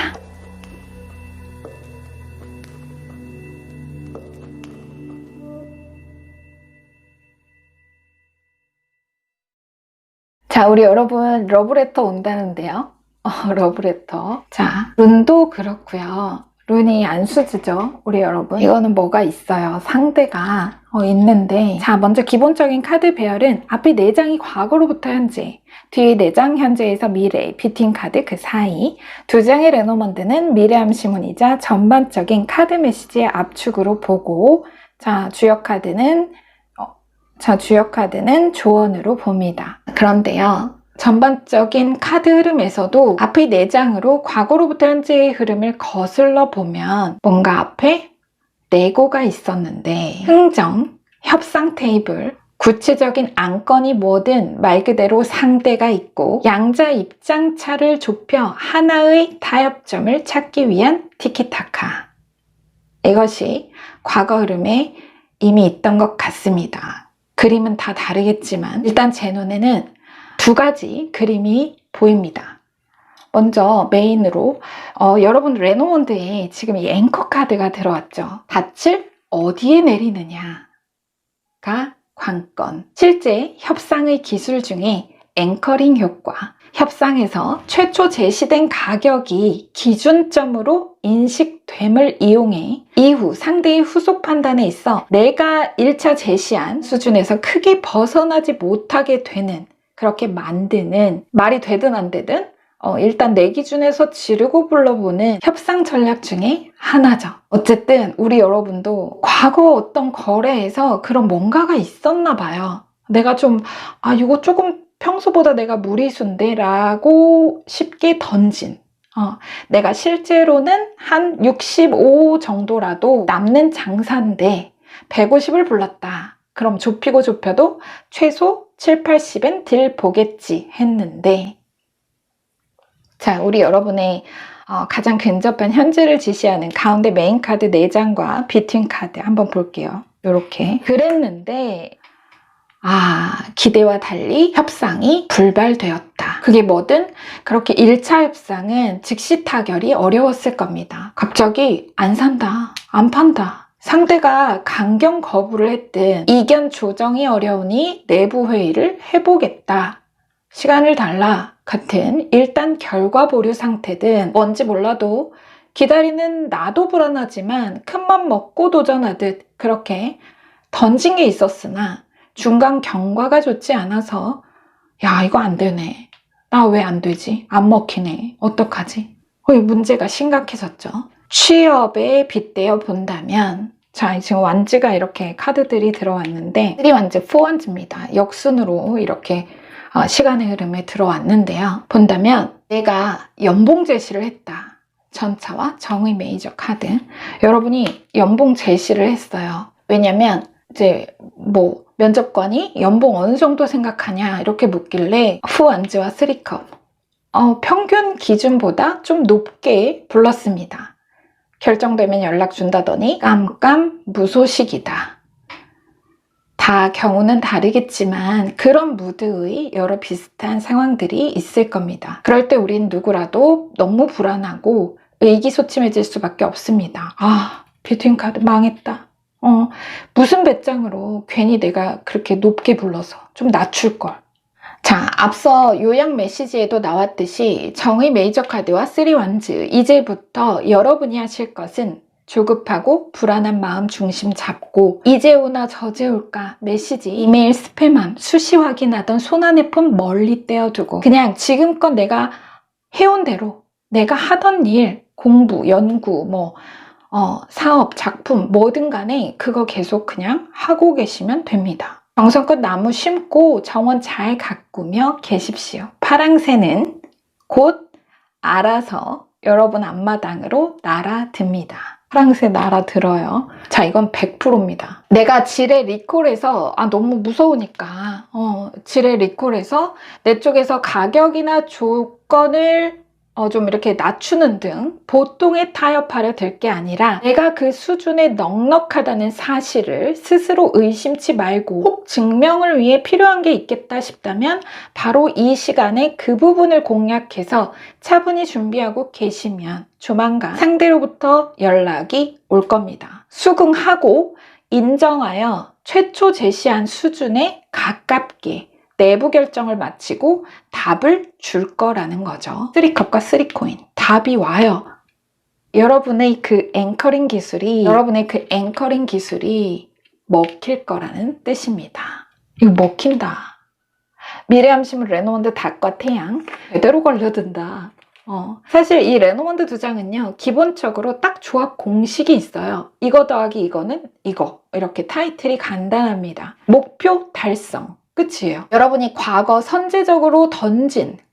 자, 우리 여러분 러브레터 온다는데요. 러브레터. 자, 룬도 그렇고요. 룬이 안수즈죠, 우리 여러분. 이거는 뭐가 있어요. 상대가 있는데, 자, 먼저 기본적인 카드 배열은 앞에 4장이 과거로부터 현재, 뒤에 4장 현재에서 미래, 비팅 카드 그 사이, 2장의 레노먼드는 미래 암시문이자 전반적인 카드 메시지의 압축으로 보고, 자, 주역 카드는 조언으로 봅니다. 그런데요, 전반적인 카드 흐름에서도 앞의 4장으로 과거로부터 현재의 흐름을 거슬러 보면 뭔가 앞에 내고가 있었는데 흥정, 협상 테이블, 구체적인 안건이 뭐든 말 그대로 상대가 있고 양자 입장차를 좁혀 하나의 타협점을 찾기 위한 티키타카. 이것이 과거 흐름에 이미 있던 것 같습니다. 그림은 다 다르겠지만 일단 제 눈에는 2가지 그림이 보입니다. 먼저 메인으로 여러분 레노몬드에 지금 이 앵커 카드가 들어왔죠. 닻을 어디에 내리느냐가 관건. 실제 협상의 기술 중에 앵커링 효과, 협상에서 최초 제시된 가격이 기준점으로 인식됨을 이용해 이후 상대의 후속 판단에 있어 내가 1차 제시한 수준에서 크게 벗어나지 못하게 되는, 그렇게 만드는, 말이 되든 안 되든 일단 내 기준에서 지르고 불러보는 협상 전략 중에 하나죠. 어쨌든 우리 여러분도 과거 어떤 거래에서 그런 뭔가가 있었나 봐요. 내가 좀 이거 조금 평소보다 내가 무리수인데 라고 쉽게 던진, 내가 실제로는 한 65 정도라도 남는 장사인데 150을 불렀다. 그럼 좁히고 좁혀도 최소 7, 80은 들 보겠지 했는데, 자, 우리 여러분의 가장 근접한 현재를 지시하는 가운데 메인 카드 4장과 비트윈 카드 한번 볼게요. 이렇게 그랬는데 기대와 달리 협상이 불발되었다. 그게 뭐든 그렇게 1차 협상은 즉시 타결이 어려웠을 겁니다. 갑자기 안 산다, 안 판다, 상대가 강경 거부를 했든 이견 조정이 어려우니 내부 회의를 해보겠다, 시간을 달라 같은 일단 결과 보류 상태든 뭔지 몰라도 기다리는 나도 불안하지만 큰맘 먹고 도전하듯 그렇게 던진 게 있었으나 중간 경과가 좋지 않아서 야, 이거 안 되네, 나 왜 안 되지, 안 먹히네, 어떡하지, 문제가 심각해졌죠. 취업에 빗대어 본다면, 자, 지금 완즈가 이렇게 카드들이 들어왔는데 3완즈, 4완즈입니다. 역순으로 이렇게 시간의 흐름에 들어왔는데요. 본다면 내가 연봉 제시를 했다. 전차와 정의 메이저 카드. 여러분이 연봉 제시를 했어요. 왜냐면 이제 면접관이 연봉 어느 정도 생각하냐 이렇게 묻길래 4완즈와 3컵 평균 기준보다 좀 높게 불렀습니다. 결정되면 연락 준다더니 깜깜 무소식이다. 다 경우는 다르겠지만 그런 무드의 여러 비슷한 상황들이 있을 겁니다. 그럴 때 우린 누구라도 너무 불안하고 의기소침해질 수밖에 없습니다. 비트윈 카드 망했다. 무슨 배짱으로 괜히 내가 그렇게 높게 불러서 좀 낮출걸. 자, 앞서 요약 메시지에도 나왔듯이 정의 메이저 카드와 3완즈, 이제부터 여러분이 하실 것은 조급하고 불안한 마음 중심 잡고 이제 오나 저제 올까 메시지, 이메일 스팸함 수시 확인하던 손안의 폰 멀리 떼어두고 그냥 지금껏 내가 해온 대로 내가 하던 일, 공부, 연구, 사업, 작품 뭐든 간에 그거 계속 그냥 하고 계시면 됩니다. 정성껏 나무 심고 정원 잘 가꾸며 계십시오. 파랑새는 곧 알아서 여러분 앞마당으로 날아듭니다. 파랑새 날아들어요. 자, 이건 100%입니다. 내가 지레 리콜해서 너무 무서우니까 지레 리콜해서 내 쪽에서 가격이나 조건을 좀 이렇게 낮추는 등 보통의 타협하려 들 게 아니라 내가 그 수준에 넉넉하다는 사실을 스스로 의심치 말고 혹 증명을 위해 필요한 게 있겠다 싶다면 바로 이 시간에 그 부분을 공략해서 차분히 준비하고 계시면 조만간 상대로부터 연락이 올 겁니다. 수긍하고 인정하여 최초 제시한 수준에 가깝게 내부 결정을 마치고 답을 줄 거라는 거죠. 3컵과 3코인. 답이 와요. 여러분의 그 앵커링 기술이 먹힐 거라는 뜻입니다. 이거 먹힌다. 미래함심은 레노먼드 닭과 태양 제대로 걸려든다. 사실 이 레노먼드 2장은요, 기본적으로 딱 조합 공식이 있어요. 이거 더하기 이거는 이거. 이렇게 타이틀이 간단합니다. 목표 달성. 끝이에요. 여러분이 과거 선제적으로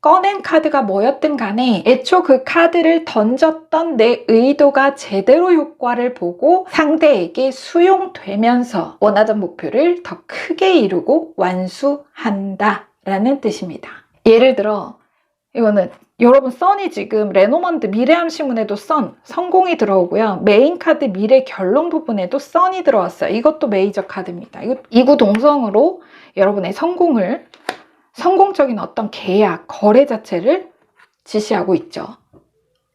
꺼낸 카드가 뭐였든 간에 애초 그 카드를 던졌던 내 의도가 제대로 효과를 보고 상대에게 수용되면서 원하던 목표를 더 크게 이루고 완수한다 라는 뜻입니다. 예를 들어 이거는 여러분 선이 지금 레노먼드 미래함 신문에도 성공이 들어오고요. 메인 카드 미래 결론 부분에도 선이 들어왔어요. 이것도 메이저 카드입니다. 이거 이구동성으로 여러분의 성공적인 어떤 계약, 거래 자체를 지시하고 있죠.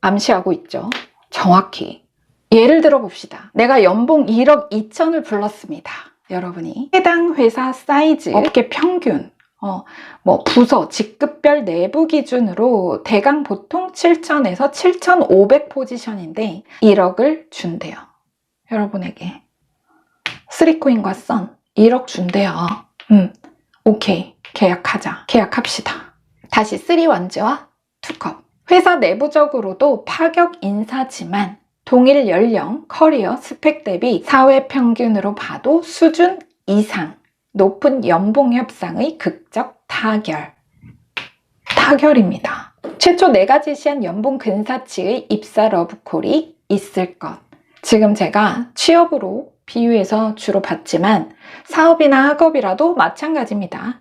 암시하고 있죠. 정확히. 예를 들어 봅시다. 내가 연봉 1억 2천을 불렀습니다. 여러분이 해당 회사 사이즈, 업계 평균, 부서, 직급별 내부 기준으로 대강 보통 7,000에서 7,500 포지션인데 1억을 준대요. 여러분에게. 3코인과 선 1억 준대요. 오케이. 계약합시다. 다시 3완즈와 2컵. 회사 내부적으로도 파격 인사지만 동일 연령, 커리어, 스펙 대비 사회 평균으로 봐도 수준 이상 높은 연봉 협상의 극적 타결입니다. 최초 내가 제시한 연봉 근사치의 입사 러브콜이 있을 것. 지금 제가 취업으로 비유해서 주로 받지만 사업이나 학업이라도 마찬가지입니다.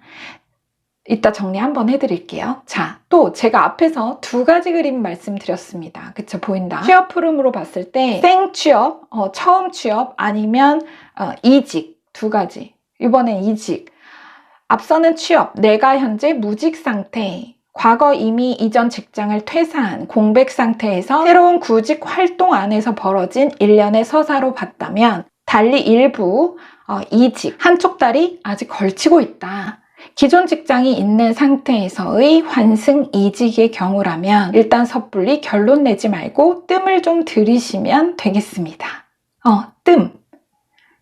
이따 정리 한번 해드릴게요. 자, 또 제가 앞에서 두 가지 그림 말씀드렸습니다. 그쵸? 보인다. 취업 흐름으로 봤을 때 생취업, 처음 취업 아니면 이직 두 가지. 이번엔 이직. 앞서는 취업, 내가 현재 무직 상태, 과거 이미 이전 직장을 퇴사한 공백 상태에서 새로운 구직 활동 안에서 벌어진 일련의 서사로 봤다면 달리 일부 이직, 한쪽 다리 아직 걸치고 있다. 기존 직장이 있는 상태에서의 환승 이직의 경우라면 일단 섣불리 결론 내지 말고 뜸을 좀 들이시면 되겠습니다. 뜸.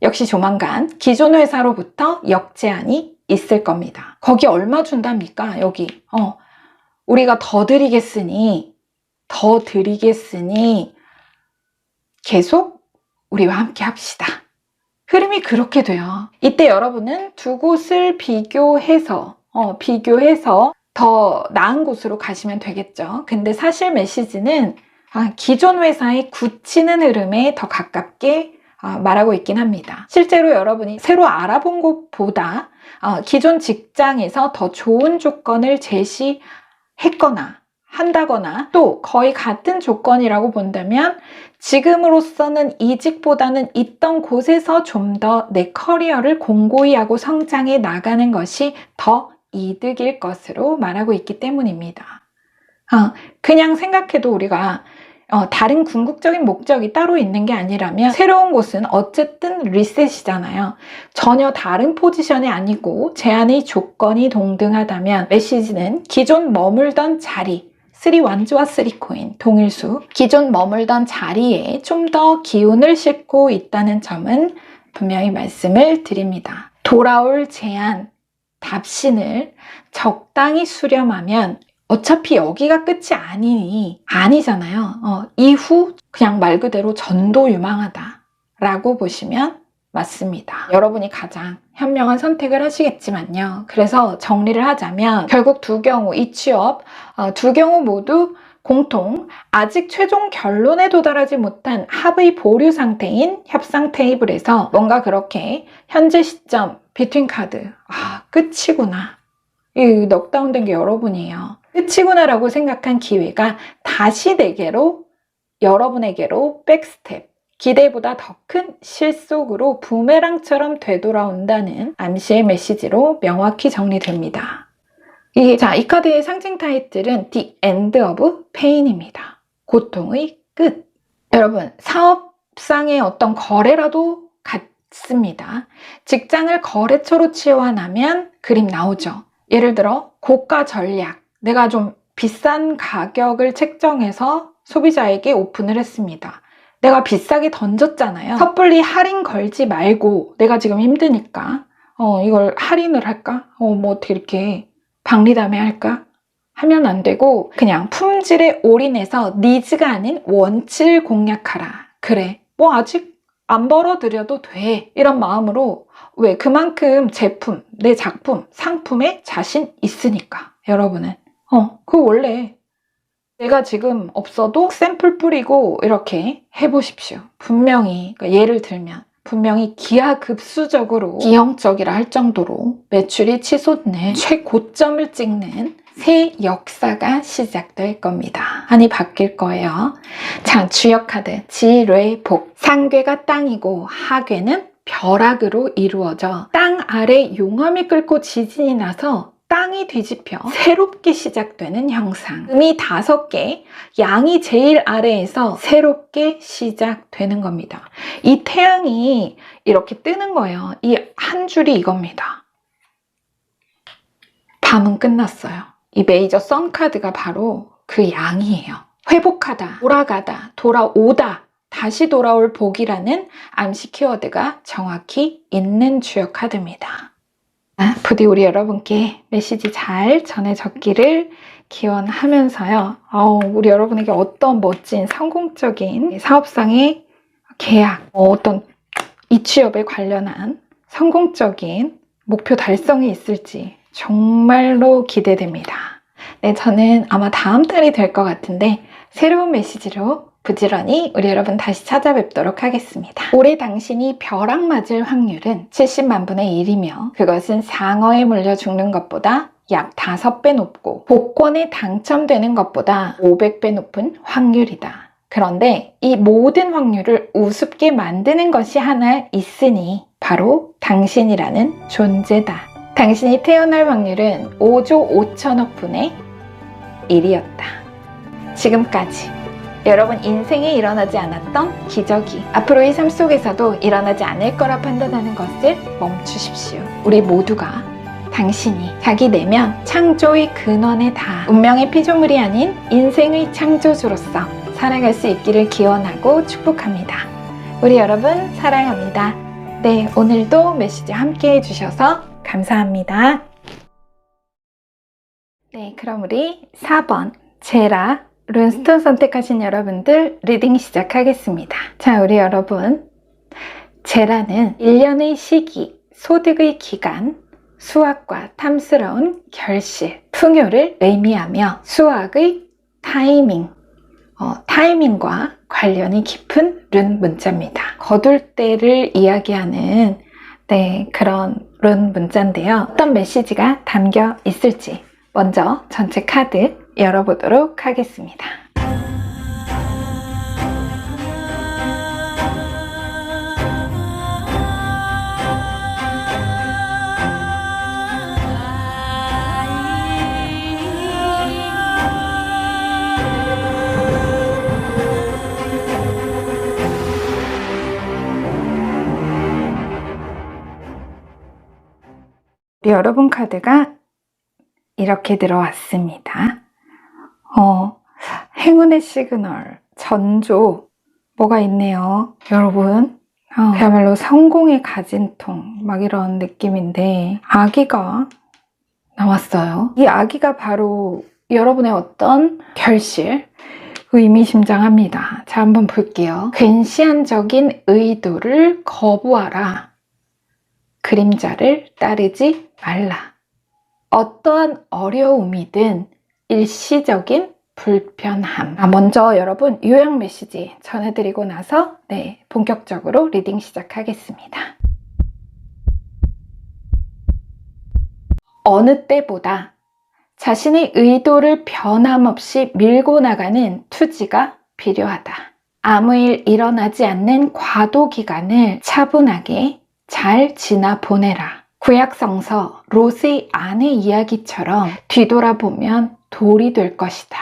역시 조만간 기존 회사로부터 역제안이 있을 겁니다. 거기 얼마 준답니까? 여기. 우리가 더 드리겠으니 계속 우리와 함께 합시다. 흐름이 그렇게 돼요. 이때 여러분은 두 곳을 비교해서 더 나은 곳으로 가시면 되겠죠. 근데 사실 메시지는 기존 회사에 굳히는 흐름에 더 가깝게 말하고 있긴 합니다. 실제로 여러분이 새로 알아본 곳보다 기존 직장에서 더 좋은 조건을 제시했거나 한다거나 또 거의 같은 조건이라고 본다면 지금으로서는 이직보다는 있던 곳에서 좀 더 내 커리어를 공고히 하고 성장해 나가는 것이 더 이득일 것으로 말하고 있기 때문입니다. 그냥 생각해도 우리가 다른 궁극적인 목적이 따로 있는 게 아니라면 새로운 곳은 어쨌든 리셋이잖아요. 전혀 다른 포지션이 아니고 제안의 조건이 동등하다면 메시지는 기존 머물던 자리 3완즈와 3코인 동일수 기존 머물던 자리에 좀 더 기운을 싣고 있다는 점은 분명히 말씀을 드립니다. 돌아올 제안, 답신을 적당히 수렴하면 어차피 여기가 끝이 아니잖아요. 이후 그냥 말 그대로 전도유망하다 라고 보시면 맞습니다. 여러분이 가장 현명한 선택을 하시겠지만요. 그래서 정리를 하자면 결국 두 경우, 이 취업 두 경우 모두 공통 아직 최종 결론에 도달하지 못한 합의 보류 상태인 협상 테이블에서 뭔가 그렇게 현재 시점 비트윈 카드 끝이구나. 이 넉다운된 게 여러분이에요. 끝이구나 라고 생각한 기회가 다시 여러분에게로 백스텝 기대보다 더 큰 실속으로 부메랑처럼 되돌아온다는 암시의 메시지로 명확히 정리됩니다. 이 카드의 상징 타이틀은 The End of Pain입니다. 고통의 끝. 여러분, 사업상의 어떤 거래라도 같습니다. 직장을 거래처로 치환하면 그림 나오죠. 예를 들어 고가 전략, 내가 좀 비싼 가격을 책정해서 소비자에게 오픈을 했습니다. 내가 비싸게 던졌잖아요. 섣불리 할인 걸지 말고 내가 지금 힘드니까 이걸 할인을 할까? 뭐 어떻게 이렇게 박리담회 할까? 하면 안 되고 그냥 품질에 올인해서 니즈가 아닌 원칙을 공략하라. 그래, 뭐 아직 안 벌어들여도 돼. 이런 마음으로 왜? 그만큼 제품, 내 작품, 상품에 자신 있으니까 여러분은 그거 원래 내가 지금 없어도 샘플 뿌리고 이렇게 해보십시오. 분명히 예를 들면 분명히 기하급수적으로 기형적이라 할 정도로 매출이 치솟는 최고점을 찍는 새 역사가 시작될 겁니다. 아니 바뀔 거예요. 자, 주역 카드 지뢰복. 상괴가 땅이고 하괴는 벼락으로 이루어져 땅 아래 용암이 끓고 지진이 나서 땅이 뒤집혀 새롭게 시작되는 형상. 음이 5개, 양이 제일 아래에서 새롭게 시작되는 겁니다. 이 태양이 이렇게 뜨는 거예요. 이 한 줄이 이겁니다. 밤은 끝났어요. 이 메이저 선 카드가 바로 그 양이에요. 회복하다, 돌아가다, 돌아오다, 다시 돌아올 복이라는 암시 키워드가 정확히 있는 주역 카드입니다. 부디 우리 여러분께 메시지 잘 전해졌기를 기원하면서요. 우리 여러분에게 어떤 멋진 성공적인 사업상의 계약, 어떤 이 취업에 관련한 성공적인 목표 달성이 있을지 정말로 기대됩니다. 네, 저는 아마 다음 달이 될 것 같은데 새로운 메시지로 부지런히 우리 여러분 다시 찾아뵙도록 하겠습니다. 올해 당신이 벼락 맞을 확률은 70만 분의 1이며 그것은 상어에 물려 죽는 것보다 약 5배 높고 복권에 당첨되는 것보다 500배 높은 확률이다. 그런데 이 모든 확률을 우습게 만드는 것이 하나 있으니 바로 당신이라는 존재다. 당신이 태어날 확률은 5조 5천억 분의 1이었다. 지금까지 여러분 인생에 일어나지 않았던 기적이 앞으로의 삶 속에서도 일어나지 않을 거라 판단하는 것을 멈추십시오. 우리 모두가 당신이 자기 내면 창조의 근원에 닿아 운명의 피조물이 아닌 인생의 창조주로서 살아갈 수 있기를 기원하고 축복합니다. 우리 여러분 사랑합니다. 네, 오늘도 메시지 함께 해주셔서 감사합니다. 네, 그럼 우리 4번 제라 룬스톤 선택하신 여러분들 리딩 시작하겠습니다. 자, 우리 여러분 제라는 1년의 시기, 소득의 기간, 수확과 탐스러운 결실, 풍요를 의미하며 수확의 타이밍과 관련이 깊은 룬 문자입니다. 거둘 때를 이야기하는 그런 룬 문자인데요. 어떤 메시지가 담겨 있을지 먼저 전체 카드 열어보도록 하겠습니다. 여러분 카드가 이렇게 들어왔습니다. 행운의 시그널, 전조, 뭐가 있네요. 여러분, 그야말로 성공의 가진통, 막 이런 느낌인데, 아기가 나왔어요. 이 아기가 바로 여러분의 어떤 결실, 의미심장합니다. 자, 한번 볼게요. 근시안적인 의도를 거부하라. 그림자를 따르지 말라. 어떠한 어려움이든 일시적인 불편함. 먼저 여러분 요약 메시지 전해드리고 나서 본격적으로 리딩 시작하겠습니다. 어느 때보다 자신의 의도를 변함없이 밀고 나가는 투지가 필요하다. 아무 일 일어나지 않는 과도 기간을 차분하게 잘 지나 보내라. 구약성서 롯의 아내 이야기처럼 뒤돌아보면 돌이 될 것이다.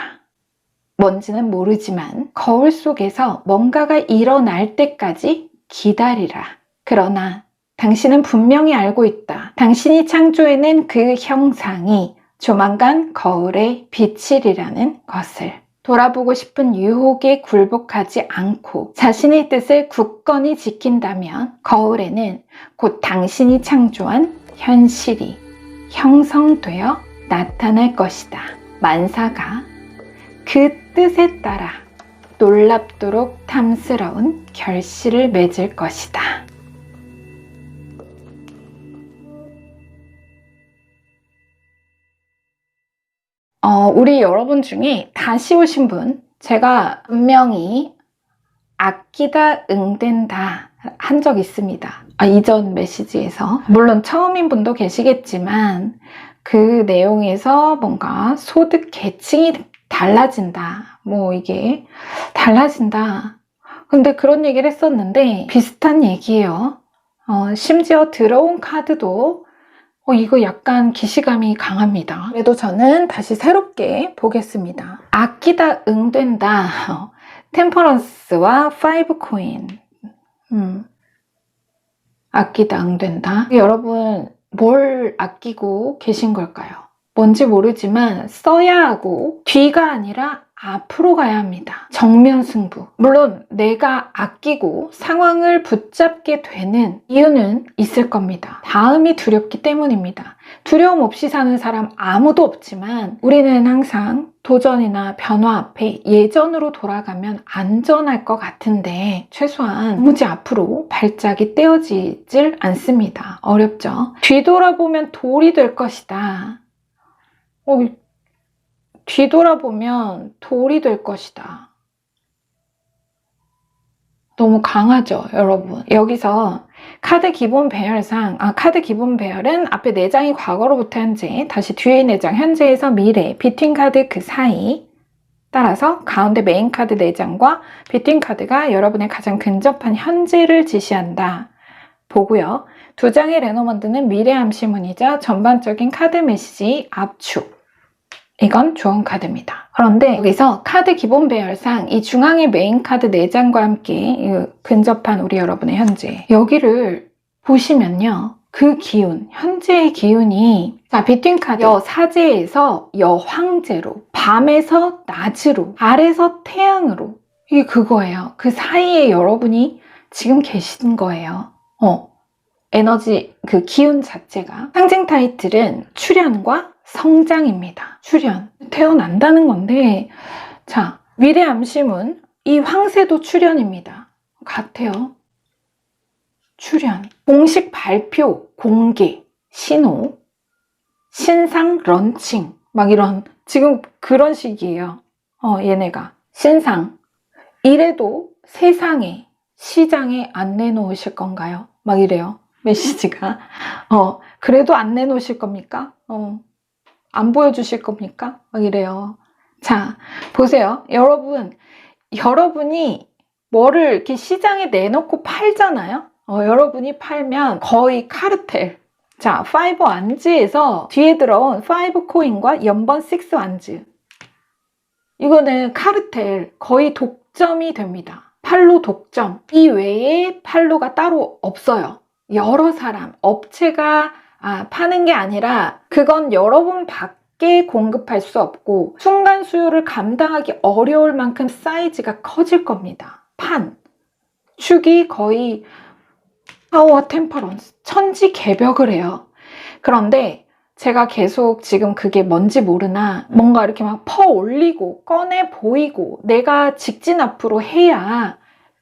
뭔지는 모르지만 거울 속에서 뭔가가 일어날 때까지 기다리라. 그러나 당신은 분명히 알고 있다. 당신이 창조해낸 그 형상이 조만간 거울에 비치리라는 것을. 돌아보고 싶은 유혹에 굴복하지 않고 자신의 뜻을 굳건히 지킨다면 거울에는 곧 당신이 창조한 현실이 형성되어 나타날 것이다. 만사가 그 뜻에 따라 놀랍도록 탐스러운 결실을 맺을 것이다. 우리 여러분 중에 다시 오신 분, 제가 분명히 아끼다 응된다 한 적 있습니다. 이전 메시지에서. 물론 처음인 분도 계시겠지만 그 내용에서 뭔가 소득 계층이 달라진다. 이게 달라진다. 근데 그런 얘기를 했었는데 비슷한 얘기예요. 심지어 들어온 카드도 이거 약간 기시감이 강합니다. 그래도 저는 다시 새롭게 보겠습니다. 아끼다 응된다. 템퍼런스와 5 코인. 아끼다 응된다. 여러분 뭘 아끼고 계신 걸까요? 뭔지 모르지만 써야 하고 뒤가 아니라 앞으로 가야 합니다. 정면 승부. 물론 내가 아끼고 상황을 붙잡게 되는 이유는 있을 겁니다. 다음이 두렵기 때문입니다. 두려움 없이 사는 사람 아무도 없지만 우리는 항상 도전이나 변화 앞에 예전으로 돌아가면 안전할 것 같은데 최소한 무지 앞으로 발짝이 떼어지질 않습니다. 어렵죠? 뒤돌아보면 돌이 될 것이다. 뒤돌아보면 돌이 될 것이다. 너무 강하죠, 여러분. 여기서 카드 기본 배열상, 카드 기본 배열은 앞에 4장이 과거로부터 현재, 다시 뒤에 4장 현재에서 미래, 비트윈 카드 그 사이, 따라서 가운데 메인 카드 4장과 비트윈 카드가 여러분의 가장 근접한 현재를 지시한다 보고요. 2장의 레노먼드는 미래 암시문이자 전반적인 카드 메시지 압축. 이건 조언 카드입니다. 그런데 여기서 카드 기본 배열상 이 중앙의 메인 카드 4장과 함께 근접한 우리 여러분의 현재, 여기를 보시면요, 그 기운, 현재의 기운이, 자, 비트윈 카드 여사제에서 여황제로, 밤에서 낮으로, 달에서 태양으로, 이게 그거예요. 그 사이에 여러분이 지금 계신 거예요. 에너지, 그 기운 자체가. 상징 타이틀은 출현과 성장입니다. 출현, 태어난다는 건데, 자, 미래 암시문, 이 황새도 출현입니다. 같아요. 출현, 공식 발표, 공개, 신호, 신상 런칭, 막 이런, 지금 그런 식이에요. 얘네가. 신상. 이래도 세상에, 시장에 안 내놓으실 건가요? 막 이래요. 메시지가. 그래도 안 내놓으실 겁니까? 안 보여주실 겁니까? 막 이래요. 자, 보세요. 여러분이 뭐를 이렇게 시장에 내놓고 팔잖아요? 여러분이 팔면 거의 카르텔. 자, 5 완즈에서 뒤에 들어온 5 코인과 연번 6 완즈. 이거는 카르텔, 거의 독점이 됩니다. 팔로 독점. 이 외에 팔로가 따로 없어요. 여러 사람, 업체가 파는 게 아니라 그건 여러분밖에 공급할 수 없고 순간 수요를 감당하기 어려울 만큼 사이즈가 커질 겁니다. 축이 거의 파워 템퍼런스, 천지개벽을 해요. 그런데 제가 계속 지금 그게 뭔지 모르나 뭔가 이렇게 막 퍼올리고 꺼내 보이고 내가 직진 앞으로 해야,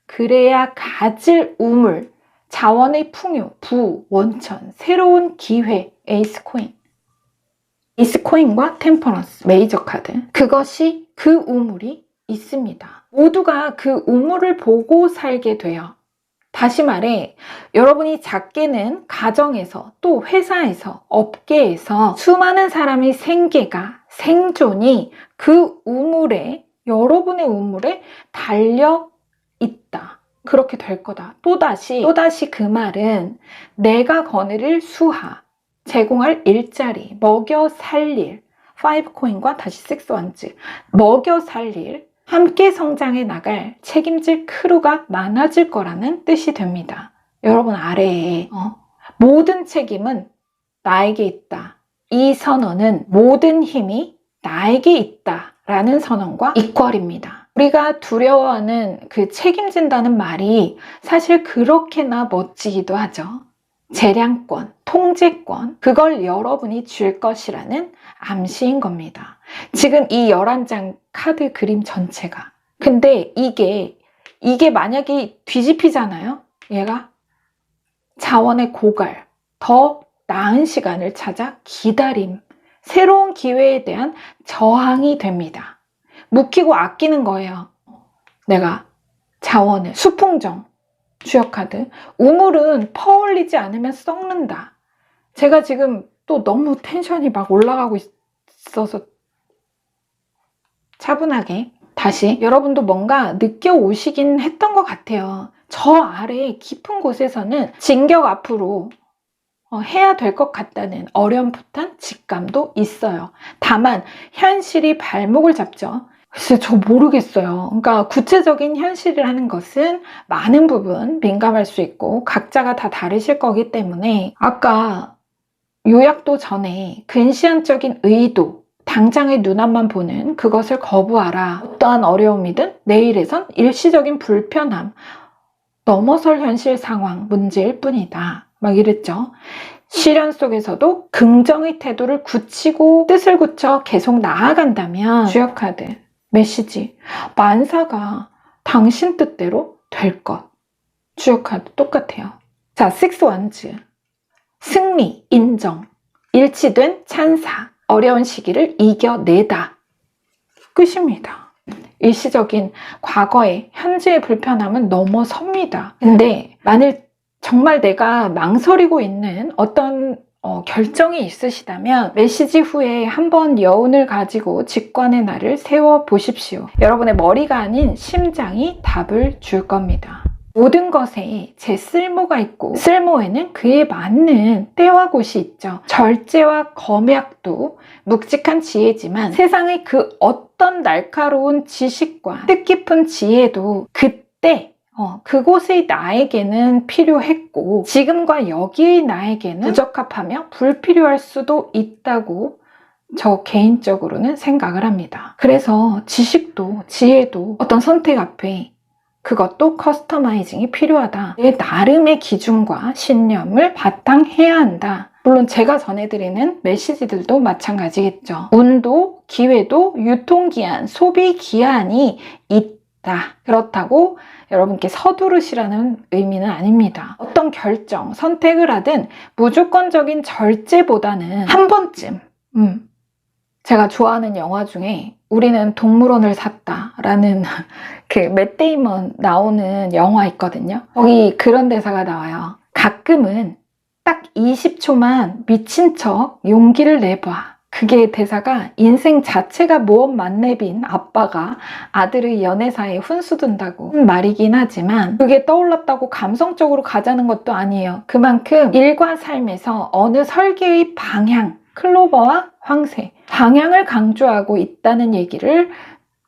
그래야 가질 우물, 자원의 풍요, 부, 원천, 새로운 기회, 에이스 코인. 에이스 코인과 템퍼런스, 메이저 카드. 그것이 그 우물이 있습니다. 모두가 그 우물을 보고 살게 돼요. 다시 말해, 여러분이 작게는 가정에서, 또 회사에서, 업계에서 수많은 사람의 생존이 그 우물에, 여러분의 우물에 달려 있다. 그렇게 될 거다. 또다시 그 말은 내가 거느릴 수하, 제공할 일자리, 먹여 살릴, 5 코인과 다시 6 완즈, 먹여 살릴, 함께 성장해 나갈 책임질 크루가 많아질 거라는 뜻이 됩니다. 여러분 아래에 모든 책임은 나에게 있다. 이 선언은 모든 힘이 나에게 있다 라는 선언과 이퀄입니다. 우리가 두려워하는 그 책임진다는 말이 사실 그렇게나 멋지기도 하죠. 재량권, 통제권, 그걸 여러분이 줄 것이라는 암시인 겁니다. 지금 이 11장 카드 그림 전체가. 근데 이게 만약에 뒤집히잖아요? 얘가 자원의 고갈, 더 나은 시간을 찾아 기다림, 새로운 기회에 대한 저항이 됩니다. 묵히고 아끼는 거예요. 내가 자원을, 수풍정, 주역카드. 우물은 퍼올리지 않으면 썩는다. 제가 지금 또 너무 텐션이 막 올라가고 있어서 차분하게 다시 여러분도 뭔가 느껴오시긴 했던 것 같아요. 저 아래 깊은 곳에서는 진격 앞으로 해야 될 것 같다는 어렴풋한 직감도 있어요. 다만 현실이 발목을 잡죠. 글쎄 저 모르겠어요. 그러니까 구체적인 현실이라는 것은 많은 부분 민감할 수 있고 각자가 다 다르실 거기 때문에 아까 요약도 전에 근시안적인 의도, 당장의 눈앞만 보는 그것을 거부하라. 어떠한 어려움이든 내일에선 일시적인 불편함, 넘어설 현실 상황, 문제일 뿐이다. 막 이랬죠. 시련 속에서도 긍정의 태도를 굳히고 뜻을 굳혀 계속 나아간다면 주역카드, 메시지, 만사가 당신 뜻대로 될 것. 주역카드 똑같아요. 자, 6 완즈. 승리, 인정, 일치된 찬사, 어려운 시기를 이겨내다. 끝입니다. 일시적인 과거의 현재의 불편함은 넘어섭니다. 근데 만일 정말 내가 망설이고 있는 어떤 결정이 있으시다면 메시지 후에 한번 여운을 가지고 직관의 날을 세워보십시오. 여러분의 머리가 아닌 심장이 답을 줄 겁니다. 모든 것에 제 쓸모가 있고 쓸모에는 그에 맞는 때와 곳이 있죠. 절제와 검약도 묵직한 지혜지만 세상의 그 어떤 날카로운 지식과 뜻깊은 지혜도 그때 그곳의 나에게는 필요했고 지금과 여기의 나에게는 부적합하며 불필요할 수도 있다고 저 개인적으로는 생각을 합니다. 그래서 지식도 지혜도 어떤 선택 앞에 그것도 커스터마이징이 필요하다. 내 나름의 기준과 신념을 바탕해야 한다. 물론 제가 전해드리는 메시지들도 마찬가지겠죠. 운도 기회도 유통기한, 소비기한이 있다. 그렇다고 여러분께 서두르시라는 의미는 아닙니다. 어떤 결정, 선택을 하든 무조건적인 절제보다는 한 번쯤 제가 좋아하는 영화 중에 우리는 동물원을 샀다라는 그 맷 데이먼 나오는 영화 있거든요. 거기 그런 대사가 나와요. 가끔은 딱 20초만 미친 척 용기를 내봐. 그게 대사가 인생 자체가 모험 만렙인 아빠가 아들의 연애사에 훈수 둔다고 말이긴 하지만 그게 떠올랐다고 감성적으로 가자는 것도 아니에요. 그만큼 일과 삶에서 어느 설계의 방향, 클로버와 황새, 방향을 강조하고 있다는 얘기를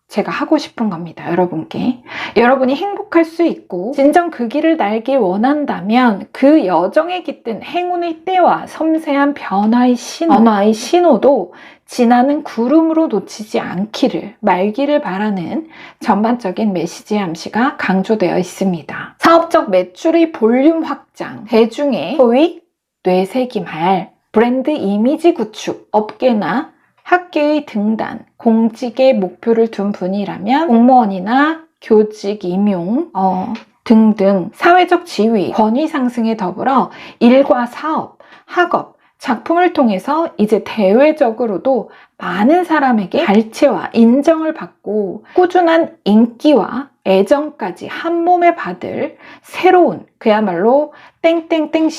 제가 하고 싶은 겁니다. 여러분께. 여러분이 행복할 수 있고 진정 그 길을 날길 원한다면 그 여정에 깃든 행운의 때와 섬세한 변화의 신호도 지나는 구름으로 놓치지 않기를 말기를 바라는 전반적인 메시지 암시가 강조되어 있습니다. 사업적 매출의 볼륨 확장, 대중의 소위 뇌새김할, 브랜드 이미지 구축, 업계나 학계의 등단, 공직에 목표를 둔 분이라면 공무원이나 교직 임용 등등 사회적 지위, 권위 상승에 더불어 일과 사업, 학업, 작품을 통해서 이제 대외적으로도 많은 사람에게 갈채와 인정을 받고 꾸준한 인기와 애정까지 한 몸에 받을 새로운 그야말로 땡땡땡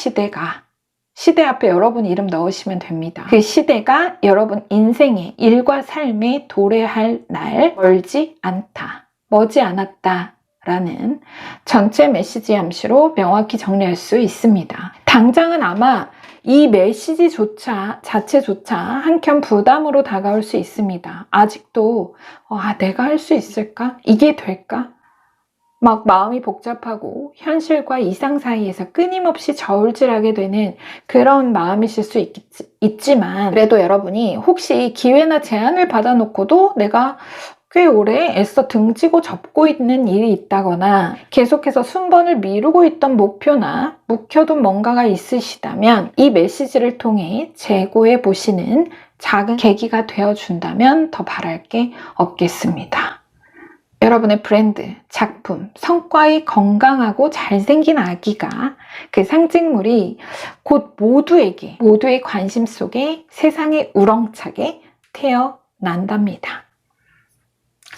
시대 앞에 여러분 이름 넣으시면 됩니다. 그 시대가 여러분 인생의 일과 삶에 도래할 날 멀지 않다, 머지 않았다 라는 전체 메시지 암시로 명확히 정리할 수 있습니다. 당장은 아마 이 메시지 자체조차 한켠 부담으로 다가올 수 있습니다. 아직도 내가 할 수 있을까? 이게 될까? 막 마음이 복잡하고 현실과 이상 사이에서 끊임없이 저울질하게 되는 그런 마음이실 수 있지만 그래도 여러분이 혹시 기회나 제안을 받아놓고도 내가 꽤 오래 애써 등지고 접고 있는 일이 있다거나 계속해서 순번을 미루고 있던 목표나 묵혀둔 뭔가가 있으시다면 이 메시지를 통해 재고해 보시는 작은 계기가 되어준다면 더 바랄 게 없겠습니다. 여러분의 브랜드, 작품, 성과의 건강하고 잘생긴 아기가 그 상징물이 곧 모두의 관심 속에 세상에 우렁차게 태어난답니다.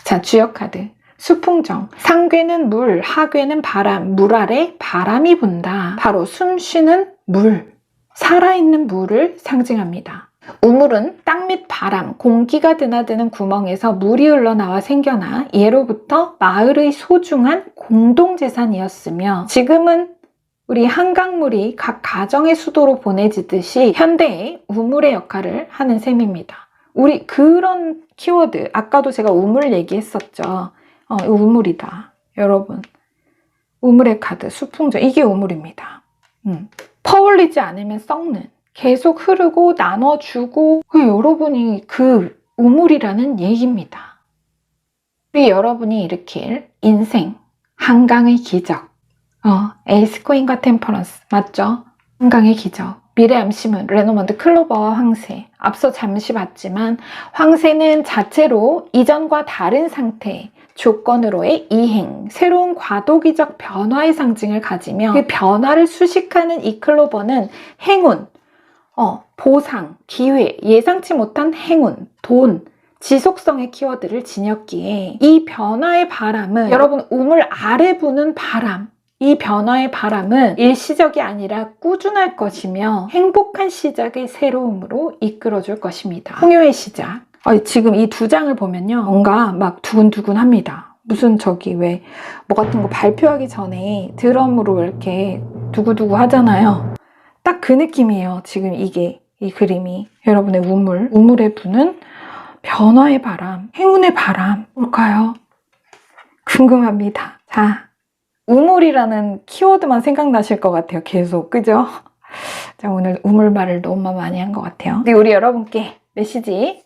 자, 주역 카드. 수풍정. 상괴는 물, 하괴는 바람, 물 아래 바람이 분다. 바로 숨쉬는 물, 살아있는 물을 상징합니다. 우물은 땅 밑 바람, 공기가 드나드는 구멍에서 물이 흘러나와 생겨나 예로부터 마을의 소중한 공동재산이었으며 지금은 우리 한강물이 각 가정의 수도로 보내지듯이 현대의 우물의 역할을 하는 셈입니다. 우리 그런 키워드, 아까도 제가 우물 얘기했었죠. 우물이다. 여러분. 우물의 카드, 수풍정. 이게 우물입니다. 퍼올리지 않으면 썩는. 계속 흐르고 나눠주고 여러분이 그 우물이라는 얘기입니다. 우리 여러분이 일으킬 인생, 한강의 기적. 에이스 코인과 템퍼런스 맞죠? 한강의 기적. 미래 암시문, 레노먼드 클로버와 황새. 앞서 잠시 봤지만 황새는 자체로 이전과 다른 상태, 조건으로의 이행, 새로운 과도기적 변화의 상징을 가지며 그 변화를 수식하는 이 클로버는 행운, 보상, 기회, 예상치 못한 행운, 돈, 지속성의 키워드를 지녔기에 이 변화의 바람은 여러분 우물 아래 부는 바람, 이 변화의 바람은 일시적이 아니라 꾸준할 것이며 행복한 시작의 새로움으로 이끌어줄 것입니다. 풍요의 시작. 지금 이 두 장을 보면요, 뭔가 막 두근두근합니다. 무슨 저기 왜 뭐 같은 거 발표하기 전에 드럼으로 이렇게 두구두구 하잖아요. 딱 그 느낌이에요. 지금 이게, 이 그림이. 여러분의 우물에 부는 변화의 바람, 행운의 바람, 뭘까요? 궁금합니다. 자, 우물이라는 키워드만 생각나실 것 같아요. 계속, 그죠? 자, 오늘 우물 말을 너무 많이 한 것 같아요. 근데 우리 여러분께 메시지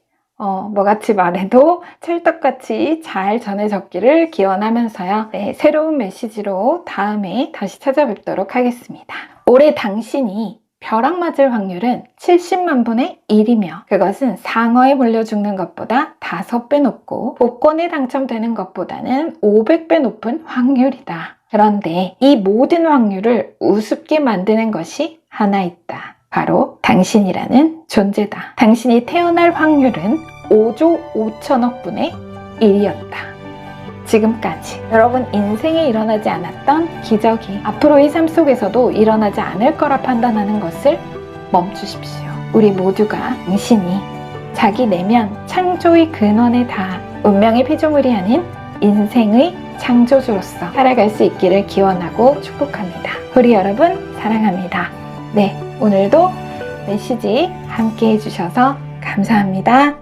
뭐같이 말해도 찰떡같이 잘 전해졌기를 기원하면서요. 네, 새로운 메시지로 다음에 다시 찾아뵙도록 하겠습니다. 올해 당신이 벼락 맞을 확률은 70만 분의 1이며 그것은 상어에 물려 죽는 것보다 5배 높고 복권에 당첨되는 것보다는 500배 높은 확률이다. 그런데 이 모든 확률을 우습게 만드는 것이 하나 있다. 바로 당신이라는 존재다. 당신이 태어날 확률은 5조 5천억 분의 1이었다. 지금까지 여러분 인생에 일어나지 않았던 기적이 앞으로의 삶 속에서도 일어나지 않을 거라 판단하는 것을 멈추십시오. 우리 모두가 당신이 자기 내면 창조의 근원에 닿아 운명의 피조물이 아닌 인생의 창조주로서 살아갈 수 있기를 기원하고 축복합니다. 우리 여러분 사랑합니다. 네, 오늘도 메시지 함께 해주셔서 감사합니다.